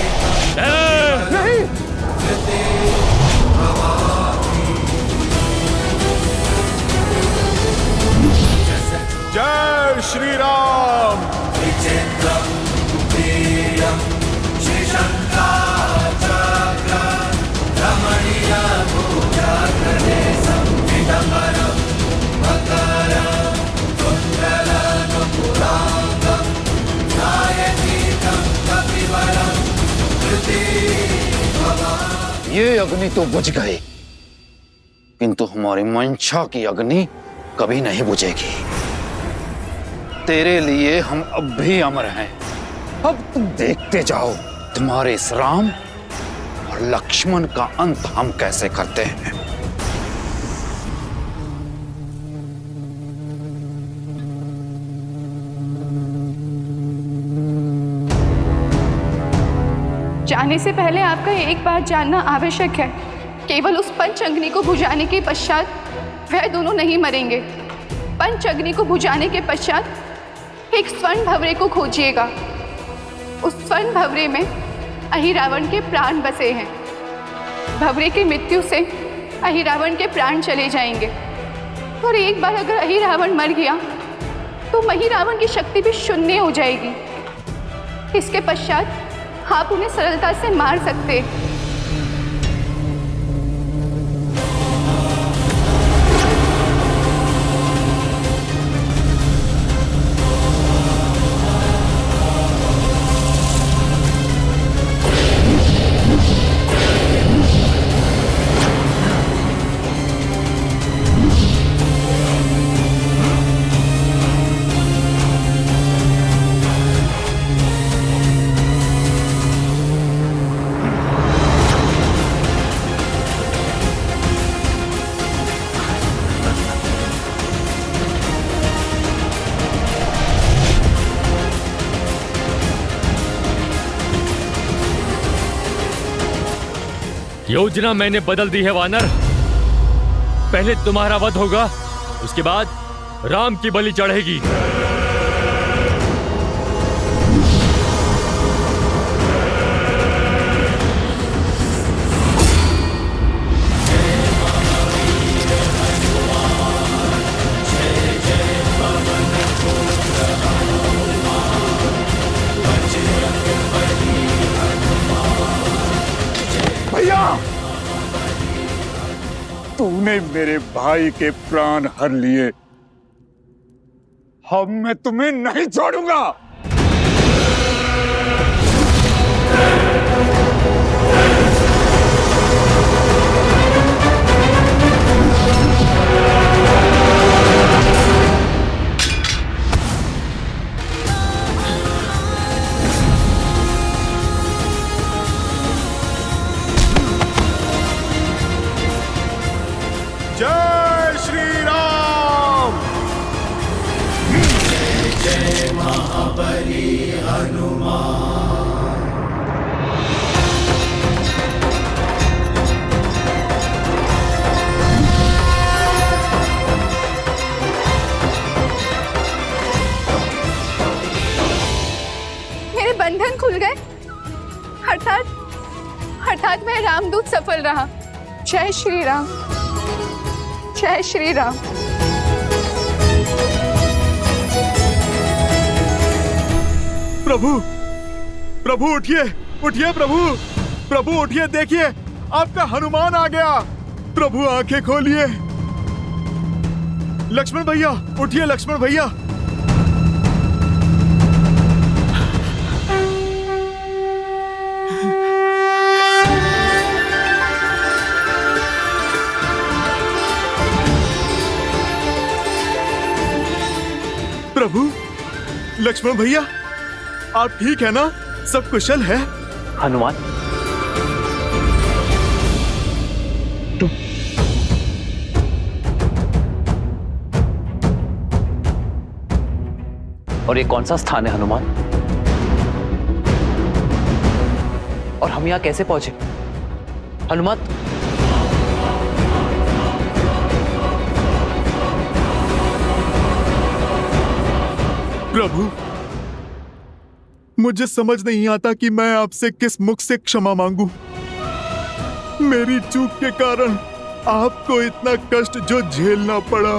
कृते भवामि। जय श्री राम। विचित्रं वीर्यं श्रीशङ्खाचक्रं रमणीयभुजगदेशं विडम्बरं मकरं कुण्डलनुपुराङ्गं ध्यायतीतं कपिवरं कृते भवामि। ये अग्नि तो बुझ गई, किंतु हमारी मंशा की अग्नि कभी नहीं बुझेगी। तेरे लिए हम अब भी अमर हैं। अब तुम देखते जाओ तुम्हारे इस राम और लक्ष्मण का अंत हम कैसे करते हैं। जाने से पहले आपका एक बात जानना आवश्यक है। केवल उस पंच अग्नि को बुझाने के पश्चात वह दोनों नहीं मरेंगे। पंच अग्नि को बुझाने के पश्चात एक स्वर्ण भंवरे को खोजिएगा। उस स्वर्ण भंवरे में अहिरावण के प्राण बसे हैं। भंवरे की मृत्यु से अहिरावण के प्राण चले जाएंगे और एक बार अगर अहिरावण मर गया तो महिरावण की शक्ति भी शून्य हो जाएगी। इसके पश्चात आप उन्हें सरलता से मार सकते। योजना मैंने बदल दी है वानर। पहले तुम्हारा वध होगा, उसके बाद राम की बलि चढ़ेगी। भैया, तूने मेरे भाई के प्राण हर लिए, अब मैं तुम्हें नहीं छोड़ूंगा। जय श्री राम। जय महाबली हनुमान। मेरे बंधन खुल गए, अर्थात मैं रामदूत सफल रहा। जय श्री राम, जय श्री राम। प्रभु, प्रभु उठिए, उठिए प्रभु, प्रभु उठिए, देखिए आपका हनुमान आ गया। प्रभु आंखें खोलिए। लक्ष्मण भैया उठिए, लक्ष्मण भैया। प्रभु, लक्ष्मण भैया, आप ठीक है ना? सब कुशल है? हनुमान, तुम और ये कौन सा स्थान है हनुमान? और हम यहां कैसे पहुंचे हनुमान? प्रभु, मुझे समझ नहीं आता कि मैं आपसे किस मुख से क्षमा मांगू। मेरी चूक के कारण आपको इतना कष्ट जो झेलना पड़ा।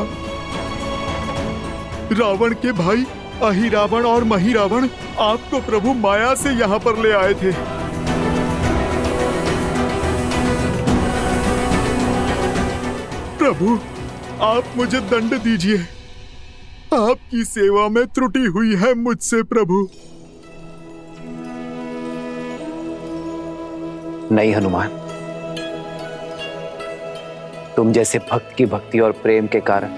रावण के भाई अहिरावण और महिरावण आपको प्रभु माया से यहाँ पर ले आए थे। प्रभु, आप मुझे दंड दीजिए। आपकी सेवा में त्रुटि हुई है मुझसे प्रभु। नहीं हनुमान, तुम जैसे भक्त की भक्ति और प्रेम के कारण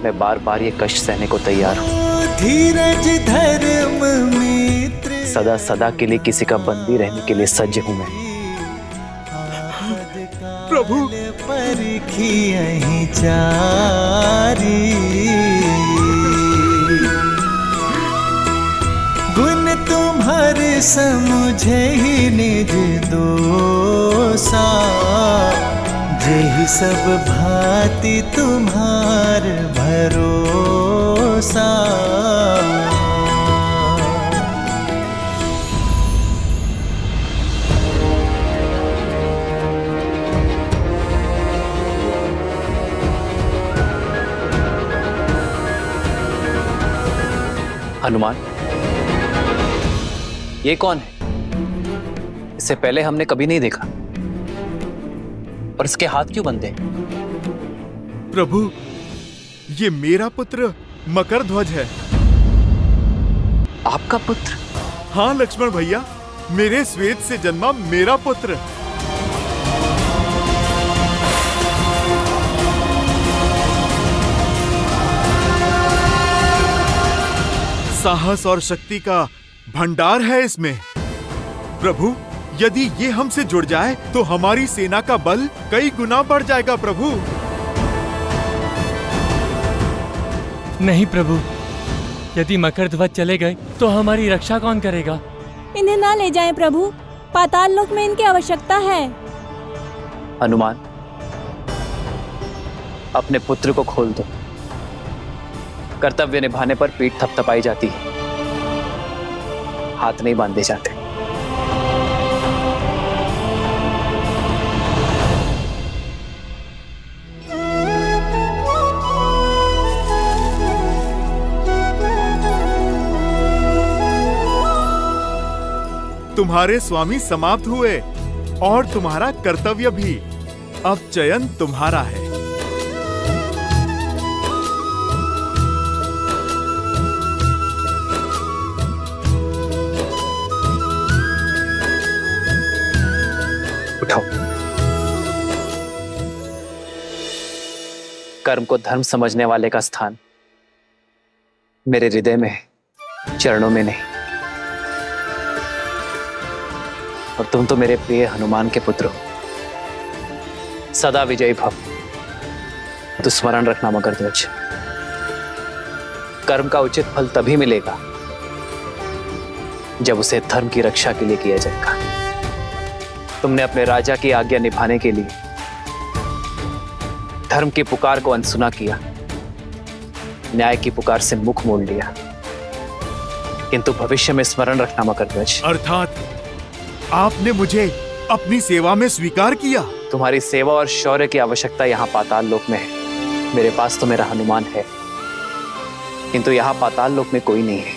मैं बार बार ये कष्ट सहने को तैयार हूं। धीरज धर्म मित्र, सदा सदा के लिए किसी का बंदी रहने के लिए सज्ज हूं मैं। प्रभु, परखी यहीं चारी, गुण तुम्हारे समुझे ही निज दोसा, जेहि सब भांति तुम्हार भरोसा। हनुमान, ये कौन है? इससे पहले हमने कभी नहीं देखा। और इसके हाथ क्यों बंधे? प्रभु, ये मेरा पुत्र मकरध्वज है। आपका पुत्र? हाँ लक्ष्मण भैया, मेरे श्वेत से जन्मा मेरा पुत्र। साहस और शक्ति का भंडार है इसमें। प्रभु, यदि ये हमसे जुड़ जाए तो हमारी सेना का बल कई गुना बढ़ जाएगा प्रभु। नहीं प्रभु, यदि मकरध्वज चले गए तो हमारी रक्षा कौन करेगा? इन्हें ना ले जाएं प्रभु, पाताल लोक में इनकी आवश्यकता है। हनुमान, अपने पुत्र को खोल दो। कर्तव्य निभाने पर पीठ थपथपाई जाती है, हाथ नहीं बांधे जाते। तुम्हारे स्वामी समाप्त हुए और तुम्हारा कर्तव्य भी। अब चयन तुम्हारा है। उठाओ। कर्म को धर्म समझने वाले का स्थान मेरे हृदय में है, चरणों में नहीं। और तुम तो मेरे प्रिय हनुमान के पुत्र हो। सदा विजयी भव। तो स्मरण रखना मकरध्वज, कर्म का उचित फल तभी मिलेगा जब उसे धर्म की रक्षा के लिए किया जाएगा। तुमने अपने राजा की आज्ञा निभाने के लिए धर्म की पुकार को अनसुना किया, न्याय की पुकार से मुख मोड़ लिया। किंतु भविष्य में स्मरण रखना मकरध्वज, अर्थात आपने मुझे अपनी सेवा में स्वीकार किया। तुम्हारी सेवा और शौर्य की आवश्यकता यहाँ पाताल लोक में है। मेरे पास तो मेरा हनुमान है, किंतु यहाँ पाताल लोक में कोई नहीं है।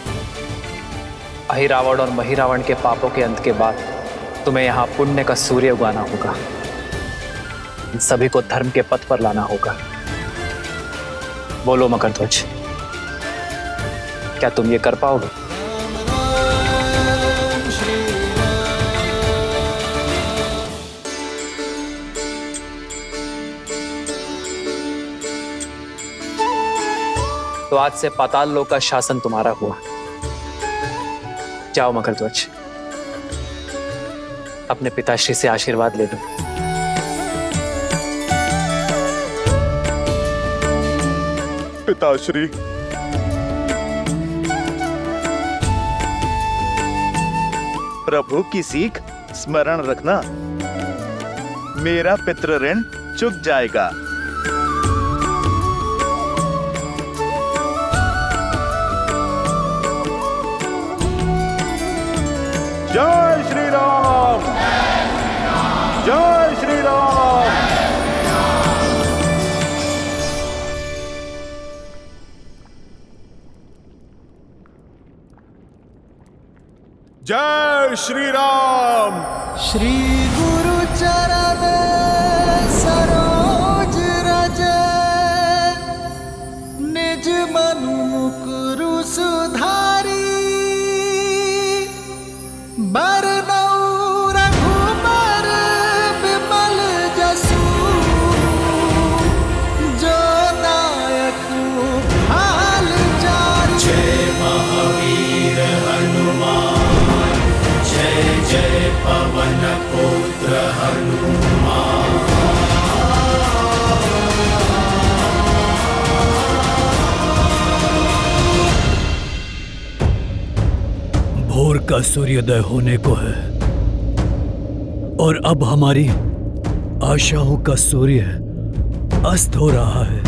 अहिरावण और महिरावण के पापों के अंत के बाद तुम्हें यहाँ पुण्य का सूर्य उगाना होगा। इन सभी को धर्म के पथ पर लाना होगा। बोलो मकरध्वज, क्या तुम ये कर पाओगे? तो आज से पाताल लोक का शासन तुम्हारा हुआ। जाओ मकरध्वज, अपने पिताश्री से आशीर्वाद ले लो। पिताश्री, प्रभु की सीख स्मरण रखना, मेरा पितृ ऋण चुक जाएगा। जय श्री राम, जय श्री राम। जय श्री राम। श्री गुरु चरण सरोज रज, निज मनु मुकुरु सुधारी। बरनउँ रघुबर विमल जसु, जो दायकु हाल चारि। जय महावीर हनुमान, जय जय पवन पुत्र हनुमान। सूर्योदय होने को है और अब हमारी आशाओं का सूर्य अस्त हो रहा है।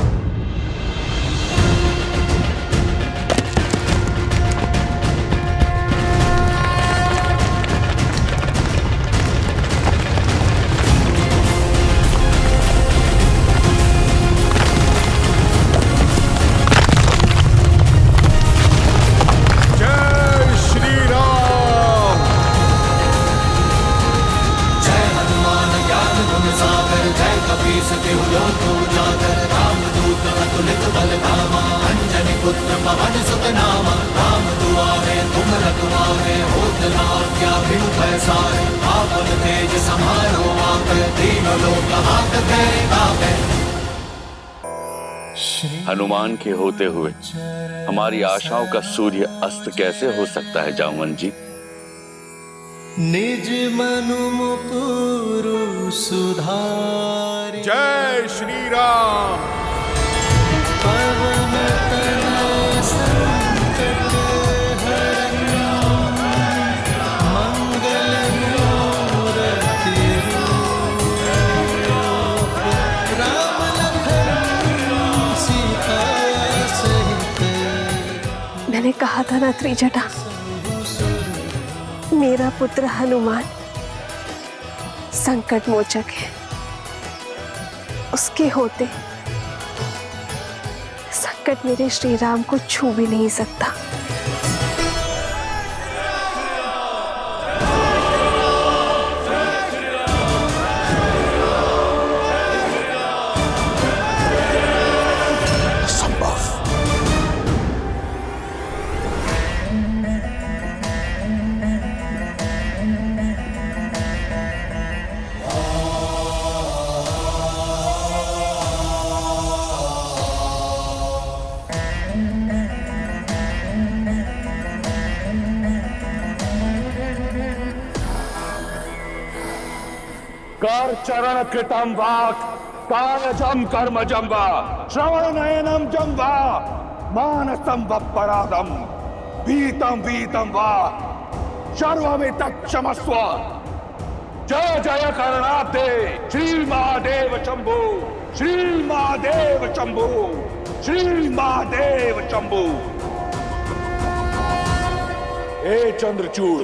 हनुमान के होते हुए हमारी आशाओं का सूर्य अस्त कैसे हो सकता है जामवन जी? निज मनु मुकुरु सुधार। जय श्री राम। पवन तनय संकट हरन मंगल मूर्ति रूप। राम लखन सीता सहित। मैंने कहा था ना त्रिजटा, मेरा पुत्र हनुमान संकट मोचक है। उसके होते संकट मेरे श्री राम को छू भी नहीं सकता। कर चरण कृतम वाक् कानजम कर्मजम वा श्रवण नयनम जम वा मानसम वपराधम वीतम वीतम वा सर्वमितत् क्षमस्व। जय जय करणाब्दे श्री महादेव शंभु, श्री महादेव शंभु, श्री महादेव शंभु। हे चंद्रचूड़,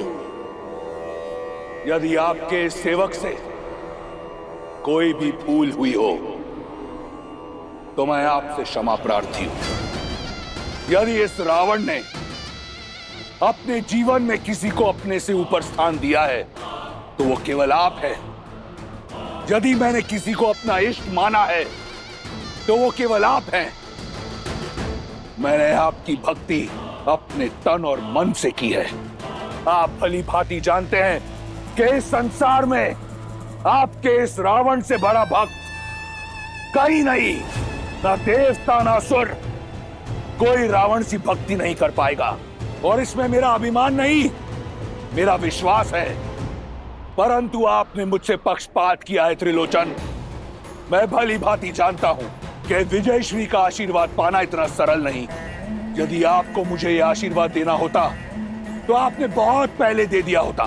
यदि आपके सेवक से कोई भी भूल हुई हो तो मैं आपसे क्षमा प्रार्थी हूं। यदि इस रावण ने अपने जीवन में किसी को अपने से ऊपर स्थान दिया है तो वो केवल आप है। यदि मैंने किसी को अपना इष्ट माना है तो वो केवल आप हैं। मैंने आपकी भक्ति अपने तन और मन से की है। आप भली भांति जानते हैं कि इस संसार में आपके इस रावण से बड़ा भक्त कहीं नहीं, ना देवता ना असुर, कोई रावण सी भक्ति नहीं कर पाएगा। और इसमें मेरा अभिमान नहीं, मेरा विश्वास है। परंतु आपने मुझसे पक्षपात किया है त्रिलोचन। मैं भली भांति जानता हूं कि विजयश्री का आशीर्वाद पाना इतना सरल नहीं। यदि आपको मुझे यह आशीर्वाद देना होता तो आपने बहुत पहले दे दिया होता।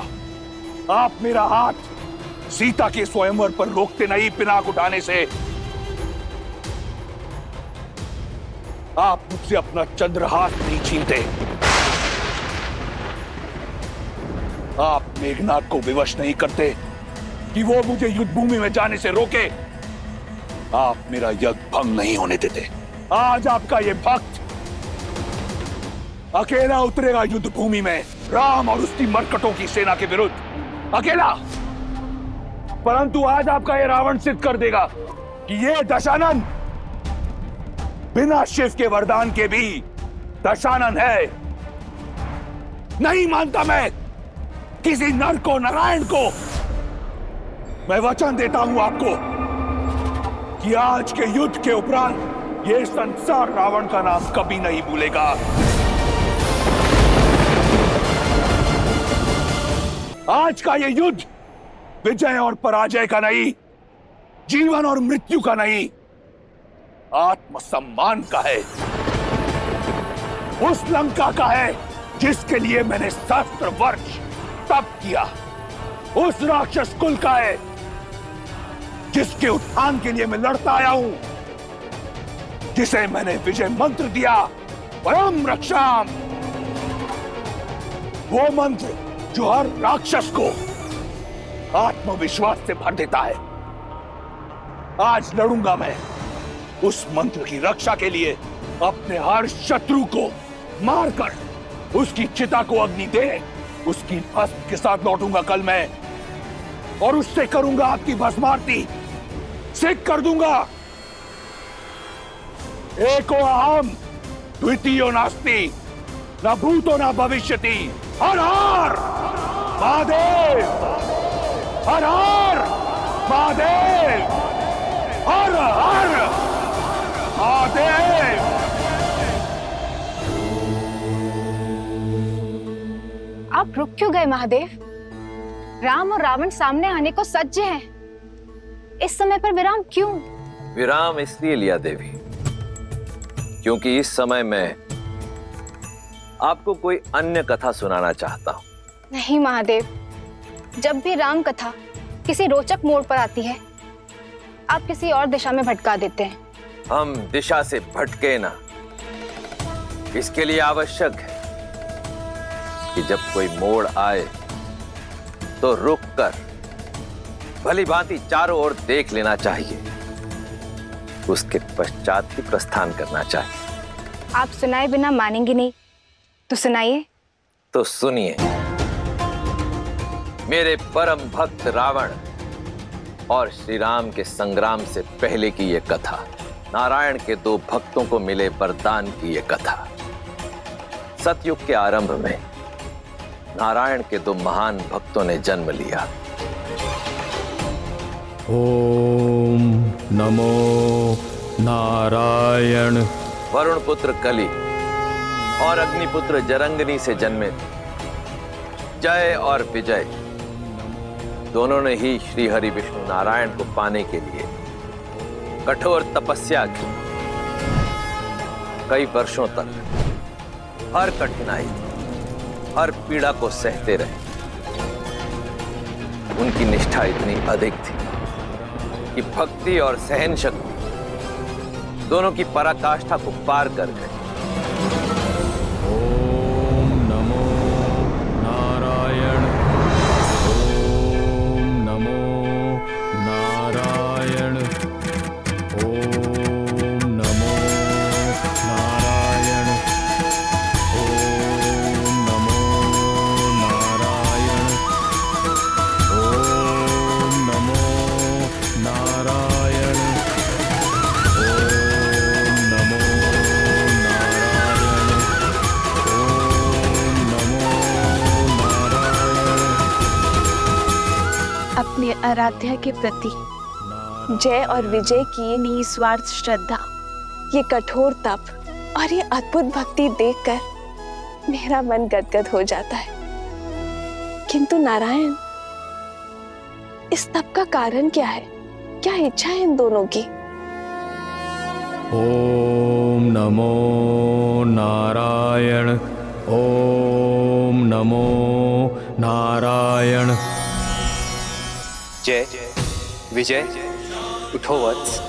आप मेरा हाथ सीता के स्वयंवर पर रोकते नहीं, पिनाक उठाने से। आप मुझसे अपना चंद्रहास नहीं छीनते। आप मेघनाथ को विवश नहीं करते कि वो मुझे युद्ध भूमि में जाने से रोके। आप मेरा यज्ञ भंग नहीं होने देते। आज आपका ये भक्त अकेला उतरेगा युद्ध भूमि में राम और उसकी मरकटों की सेना के विरुद्ध, अकेला। परंतु आज आपका ये रावण सिद्ध कर देगा कि ये दशानन बिना शिव के वरदान के भी दशानन है। नहीं मानता मैं किसी नर को, नारायण को। मैं वचन देता हूं आपको कि आज के युद्ध के उपरांत ये संसार रावण का नाम कभी नहीं भूलेगा। आज का ये युद्ध विजय और पराजय का नहीं, जीवन और मृत्यु का नहीं, आत्मसम्मान का है। उस लंका का है जिसके लिए मैंने सहस्त्र वर्ष तप किया उस राक्षस कुल का है जिसके उत्थान के लिए मैं लड़ता आया हूं, जिसे मैंने विजय मंत्र दिया, परम रक्षाम। वो मंत्र जो हर राक्षस को आत्मविश्वास से भर देता है। आज लड़ूंगा मैं उस मंत्र की रक्षा के लिए, अपने हर शत्रु को मारकर उसकी चिता को अग्नि दे उसकी भस्म के साथ लौटूंगा कल मैं, और उससे करूंगा आपकी भस्मारती, सिद्ध कर दूंगा एको अहम द्वितीयो नास्ति न भूतो न भविष्यति। हर हर महादेव, हर हर महादेव, हर हर महादेव। आप रुक क्यों गए महादेव? राम और रावण सामने आने को सज्ज हैं। इस समय पर विराम क्यों? विराम इसलिए लिया देवी क्योंकि इस समय मैं आपको कोई अन्य कथा सुनाना चाहता हूं। नहीं महादेव, जब भी राम कथा किसी रोचक मोड़ पर आती है आप किसी और दिशा में भटका देते हैं। हम दिशा से भटके ना, इसके लिए आवश्यक है कि जब कोई मोड़ आए तो रुक कर भली भांति चारों ओर देख लेना चाहिए, उसके पश्चात ही प्रस्थान करना चाहिए। आप सुनाए बिना मानेंगे नहीं, तो सुनाइए। तो सुनिए, मेरे परम भक्त रावण और श्री राम के संग्राम से पहले की यह कथा, नारायण के दो भक्तों को मिले वरदान की यह कथा। सतयुग के आरंभ में नारायण के दो महान भक्तों ने जन्म लिया। ओम नमो नारायण। वरुण पुत्र कली और अग्निपुत्र जरंगनी से जन्मे जय और विजय दोनों ने ही श्री हरि विष्णु नारायण को पाने के लिए कठोर तपस्या की। कई वर्षों तक हर कठिनाई, हर पीड़ा को सहते रहे। उनकी निष्ठा इतनी अधिक थी कि भक्ति और सहन शक्ति दोनों की पराकाष्ठा को पार कर गए। ओम नमो नारायण। ओम नमो नारायण। ओम नमो नारायण। ओम नमो नारायण। ओम नमो नारायण। ओम नमो नारायण। ओम नमो नारायण। अपने आराध्या के प्रति जय और विजय की निस्वार्थ श्रद्धा, ये कठोर तप और ये अद्भुत भक्ति देखकर मेरा मन गदगद हो जाता है। किंतु नारायण, इस तप का कारण क्या है? क्या इच्छा है इन दोनों की? ओम नमो नारायण। ओम नमो नारायण। जय विजय, उठो वत्स।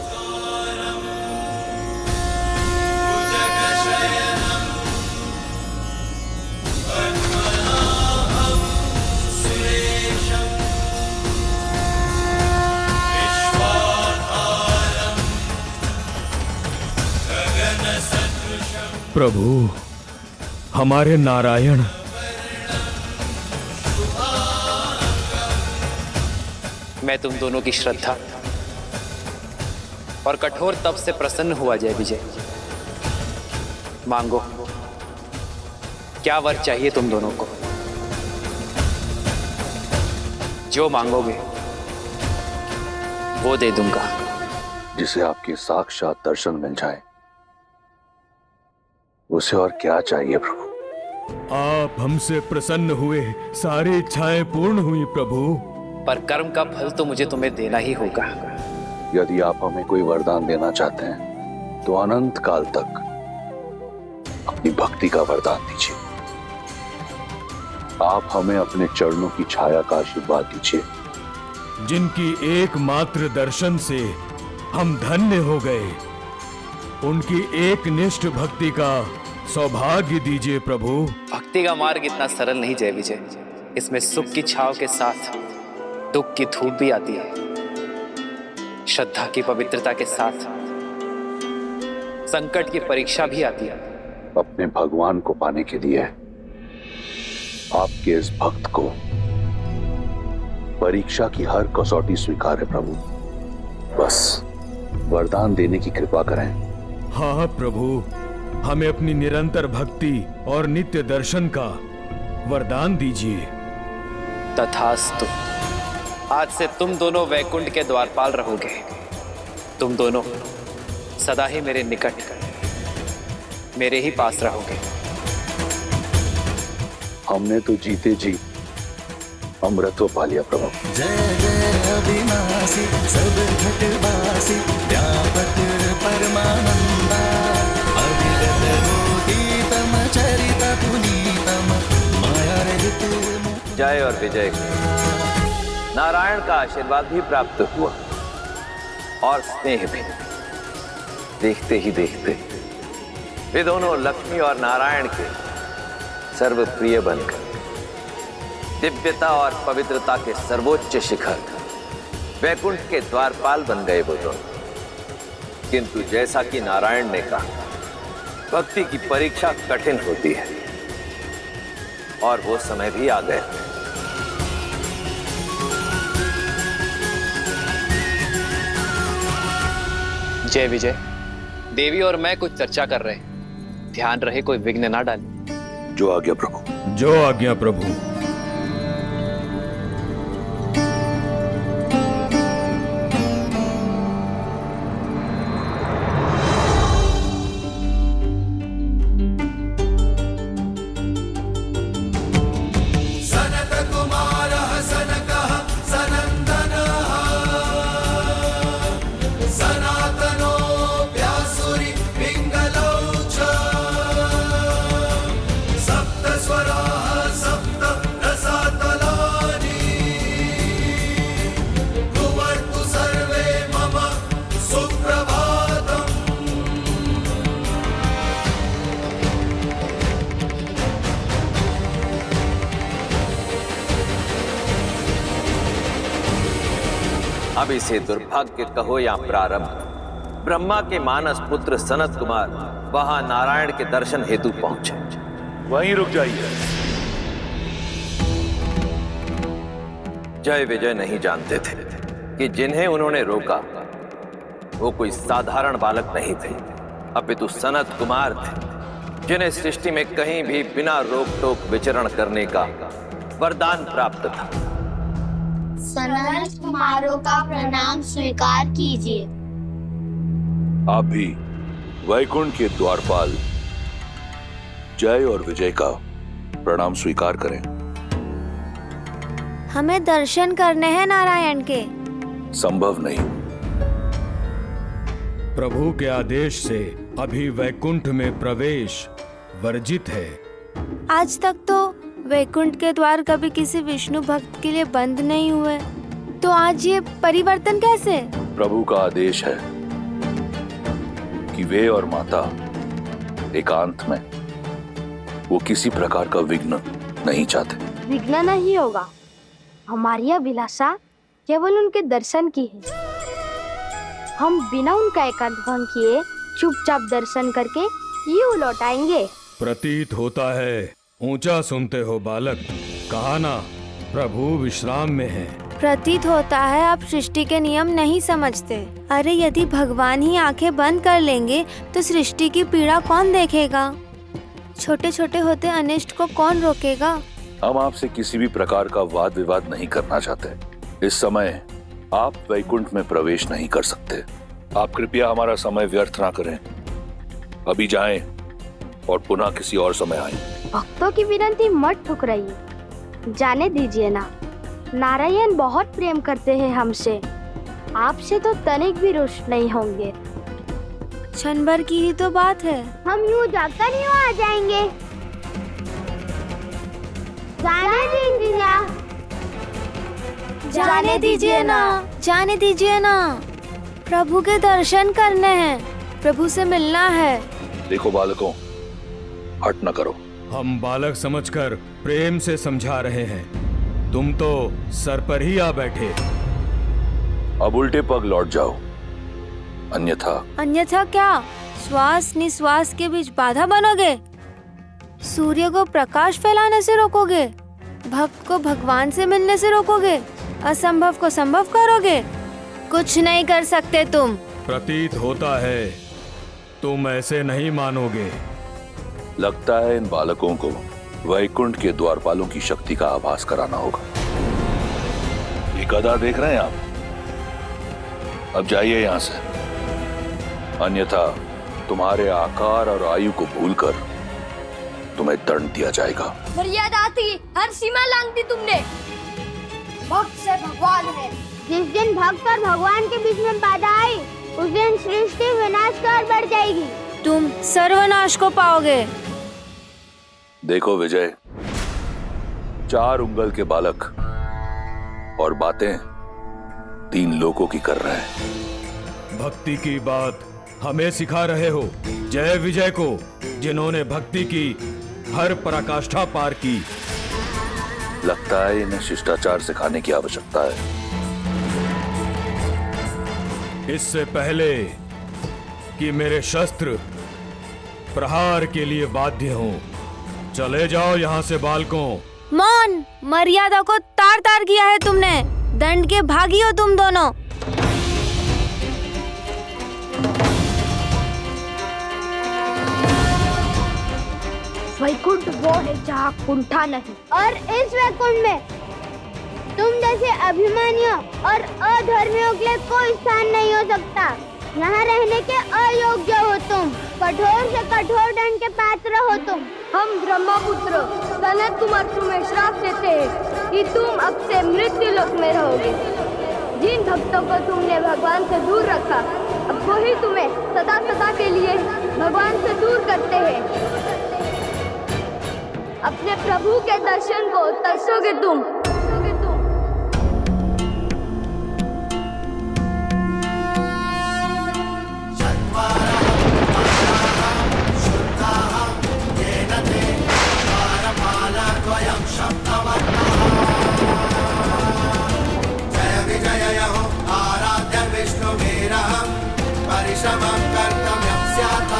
प्रभु, हमारे नारायण मैं तुम दोनों की श्रद्धा और कठोर तप से प्रसन्न हुआ जय विजय। मांगो, क्या वर चाहिए तुम दोनों को? जो मांगोगे वो दे दूंगा। जिसे आपकी साक्षात दर्शन मिल जाए, उसे और क्या चाहिए प्रभु? आप हमसे प्रसन्न हुए, सारी इच्छाएं पूर्ण हुई प्रभु। पर कर्म का फल तो मुझे तुम्हें देना ही होगा। यदि आप हमें कोई वरदान देना चाहते हैं तो अनंत काल तक अपनी भक्ति का वरदान दीजिए। आप हमें अपने चरणों की छाया का आशीर्वाद दीजिए। जिनकी एकमात्र दर्शन से हम धन्य हो गए, उनकी एक निष्ठ भक्ति का सौभाग्य दीजिए प्रभु। भक्ति का मार्ग इतना सरल नहीं जय विजय, इसमें सुख की छाव के साथ दुख की धूप भी आती है। श्रद्धा की पवित्रता के साथ संकट की परीक्षा भी आती है। अपने भगवान को पाने के लिए आपके इस भक्त को परीक्षा की हर कसौटी स्वीकार है प्रभु। बस वरदान देने की कृपा करें। हाँ प्रभु, हमें अपनी निरंतर भक्ति और नित्य दर्शन का वरदान दीजिए। तथास्तु। आज से तुम दोनों वैकुंठ के द्वारपाल रहोगे। तुम दोनों सदा ही मेरे निकट, मेरे ही पास रहोगे। हमने तो जीते जी अमृतो पा लिया प्रभु। जय जय अविनाशी सब घटवासी व्यापक परमानंदा अविरत रोहितम चरित पुनीतम माया रहित। जय और विजय नारायण का आशीर्वाद भी प्राप्त हुआ और स्नेह भी। देखते ही देखते वे दोनों लक्ष्मी और नारायण के सर्वप्रिय बनकर दिव्यता और पवित्रता के सर्वोच्च शिखर वैकुंठ के द्वारपाल बन गए वो दोनों। किंतु जैसा कि नारायण ने कहा, भक्ति की परीक्षा कठिन होती है और वो समय भी आ गया। जय विजय, देवी और मैं कुछ चर्चा कर रहे हैं, ध्यान रहे कोई विघ्न ना डाले। जो आज्ञा प्रभु। जो आज्ञा प्रभु। अब इसे दुर्भाग्य कहो या प्रारंभ, ब्रह्मा के मानस पुत्र सनत कुमार वहां नारायण के दर्शन हेतु पहुंचे। वहीं रुक जाइए। जय विजय नहीं जानते थे कि जिन्हें उन्होंने रोका वो कोई साधारण बालक नहीं थे, अपितु सनत कुमार थे, जिन्हें सृष्टि में कहीं भी बिना रोक टोक विचरण करने का वरदान प्राप्त था। सनत कुमारों का प्रणाम स्वीकार कीजिए। आप भी वैकुंठ के द्वारपाल जय और विजय का प्रणाम स्वीकार करें। हमें दर्शन करने हैं नारायण के। संभव नहीं। प्रभु के आदेश से अभी वैकुंठ में प्रवेश वर्जित है। आज तक तो वैकुंठ के द्वार कभी किसी विष्णु भक्त के लिए बंद नहीं हुए, तो आज ये परिवर्तन कैसे? प्रभु का आदेश है कि वे और माता एकांत में, वो किसी प्रकार का विघ्न नहीं चाहते। विघ्न नहीं होगा। हमारी अभिलाषा केवल उनके दर्शन की है। हम बिना उनका एकांत भंग किए चुपचाप दर्शन करके यूं लौट आएंगे। प्रतीत होता है ऊंचा सुनते हो बालक, कहा ना प्रभु विश्राम में है। प्रतीत होता है आप सृष्टि के नियम नहीं समझते। अरे यदि भगवान ही आंखें बंद कर लेंगे तो सृष्टि की पीड़ा कौन देखेगा? छोटे छोटे होते अनिष्ट को कौन रोकेगा? हम आपसे किसी भी प्रकार का वाद विवाद नहीं करना चाहते। इस समय आप वैकुंठ में प्रवेश नहीं कर सकते। आप कृपया हमारा समय व्यर्थ ना करें। अभी जाएं और पुनः किसी और समय आएं। भक्तों की विनती मत ठुकराइए, जाने दीजिए ना। नारायण बहुत प्रेम करते हैं हमसे, आपसे तो तनिक भी रुष्ट नहीं होंगे। क्षण भर की ही तो बात है, हम यूं जाकर यूं आ जाएंगे। जाने दीजिए ना। जाने दीजिए ना, जाने दीजिए ना। प्रभु के दर्शन करने हैं, प्रभु से मिलना है। देखो बालकों, हट न करो। हम बालक समझकर प्रेम से समझा रहे हैं, तुम तो सर पर ही आ बैठे। अब उल्टे पग लौट जाओ, अन्यथा क्या? श्वास निश्वास के बीच बाधा बनोगे? सूर्य को प्रकाश फैलाने से रोकोगे? भक्त को भगवान से मिलने से रोकोगे? असंभव को संभव करोगे? कुछ नहीं कर सकते तुम। प्रतीत होता है तुम ऐसे नहीं मानोगे। लगता है इन बालकों को वैकुंठ के द्वारपालों की शक्ति का आभास कराना होगा। ये गदा देख रहे हैं आप? अब जाइए यहां से, अन्यथा तुम्हारे आकार और आयु को भूलकर तुम्हें दंड दिया जाएगा। मर्यादा थी, हर सीमा लांघ दी तुमने। भक्त से भगवान है। जिस दिन भक्त और भगवान के बीच में बाधा आई, उस दिन सृष्टि विनाश की ओर बढ़ जाएगी। तुम सर्वनाश को पाओगे। देखो विजय, 4 उंगल के बालक और बातें 3 लोगों की कर रहे हैं। भक्ति की बात हमें सिखा रहे हो जय विजय को, जिन्होंने भक्ति की हर पराकाष्ठा पार की। लगता है इन्हें शिष्टाचार सिखाने की आवश्यकता है। इससे पहले कि मेरे शस्त्र प्रहार के लिए बाध्य हों, चले जाओ यहाँ से बालकों। मौन, मर्यादा को तार तार किया है तुमने। दंड के भागी हो तुम दोनों। वैकुंठ वो है जहाँ कुंठा नहीं, और इस वैकुंठ में तुम जैसे अभिमानियों और अधर्मियों के लिए कोई स्थान नहीं हो सकता। यहाँ रहने के अयोग्य हो तुम, कठोर से कठोर दंड के पात्र हो तुम। हम ब्रह्मपुत्र सनत कुमार तुम्हें श्राप देते हैं कि तुम अब से मृत्यु लोक में रहोगे। जिन भक्तों को तुमने भगवान से दूर रखा, अब वही तुम्हें सदा सदा के लिए भगवान से दूर करते हैं। अपने प्रभु के दर्शन को तरसोगे तुम। जय विजय हो आराध्य विष्णु वीरहं परिश्रमं कर्तव्यं स्यात्।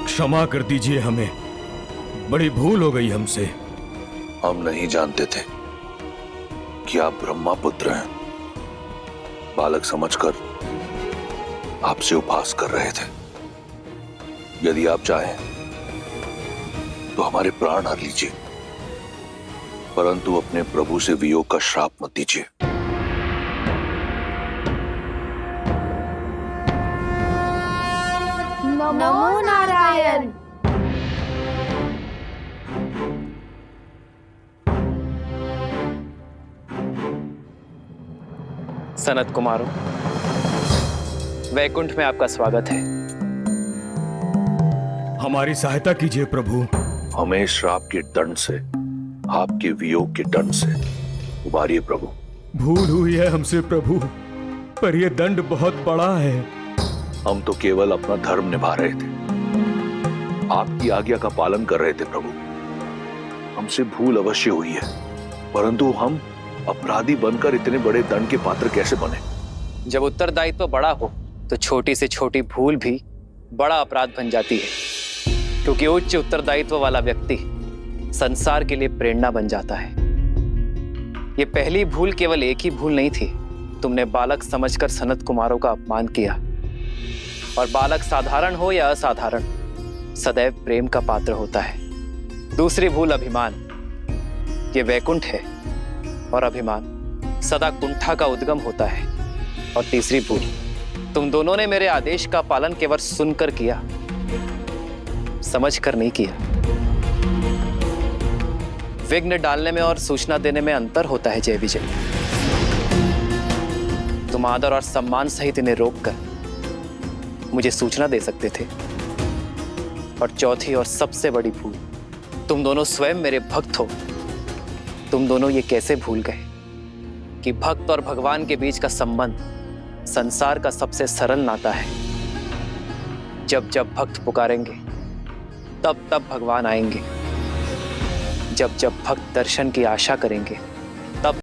क्षमा कर दीजिए, हमें बड़ी भूल हो गई हमसे। हम नहीं जानते थे कि आप ब्रह्मापुत्र हैं। बालक समझकर आपसे उपहास कर रहे थे। यदि आप चाहें तो हमारे प्राण हर लीजिए, परंतु अपने प्रभु से वियोग का श्राप मत दीजिए। नमो नारायण। सनत कुमारों, वैकुंठ में आपका स्वागत है। हमारी सहायता कीजिए प्रभु। हमें श्राप के दंड से, आपके वियोग के दंड से उबारिए प्रभु। भूल हुई है हमसे प्रभु, पर यह दंड बहुत बड़ा है। हम तो केवल अपना धर्म निभा रहे थे, आपकी आज्ञा का पालन कर रहे थे प्रभु। हमसे भूल अवश्य हुई है, परंतु हम अपराधी बनकर इतने बड़े दंड के पात्र कैसे बने? जब उत्तरदायित्व बड़ा हो तो छोटी से छोटी भूल भी बड़ा अपराध बन जाती है, क्योंकि उच्च उत्तरदायित्व वाला व्यक्ति संसार के लिए प्रेरणा बन जाता है। ये पहली भूल केवल एक ही भूल नहीं थी, तुमने बालक समझकर सनत कुमारों का अपमान किया। और बालक साधारण हो या असाधारण, सदैव प्रेम का पात्र होता है। दूसरी भूल अभिमान, ये वैकुंठ है और अभिमान सदा कुंठा का उद्गम होता है। और तीसरी भूल, तुम दोनों ने मेरे आदेश का पालन केवल सुनकर किया, समझकर नहीं किया। विघ्न डालने में और सूचना देने में अंतर होता है जय विजय। तुम आदर और सम्मान सहित इन्हें रोककर मुझे सूचना दे सकते थे। और चौथी और सबसे बड़ी भूल, तुम दोनों स्वयं मेरे भक्त हो। तुम दोनों ये कैसे भूल गए कि भक्त और भगवान के बीच का संबंध संसार का सबसे सरल नाता है। जब जब भक्त पुकारेंगे तब तब भगवान आएंगे। जब जब भक्त दर्शन की आशा करेंगे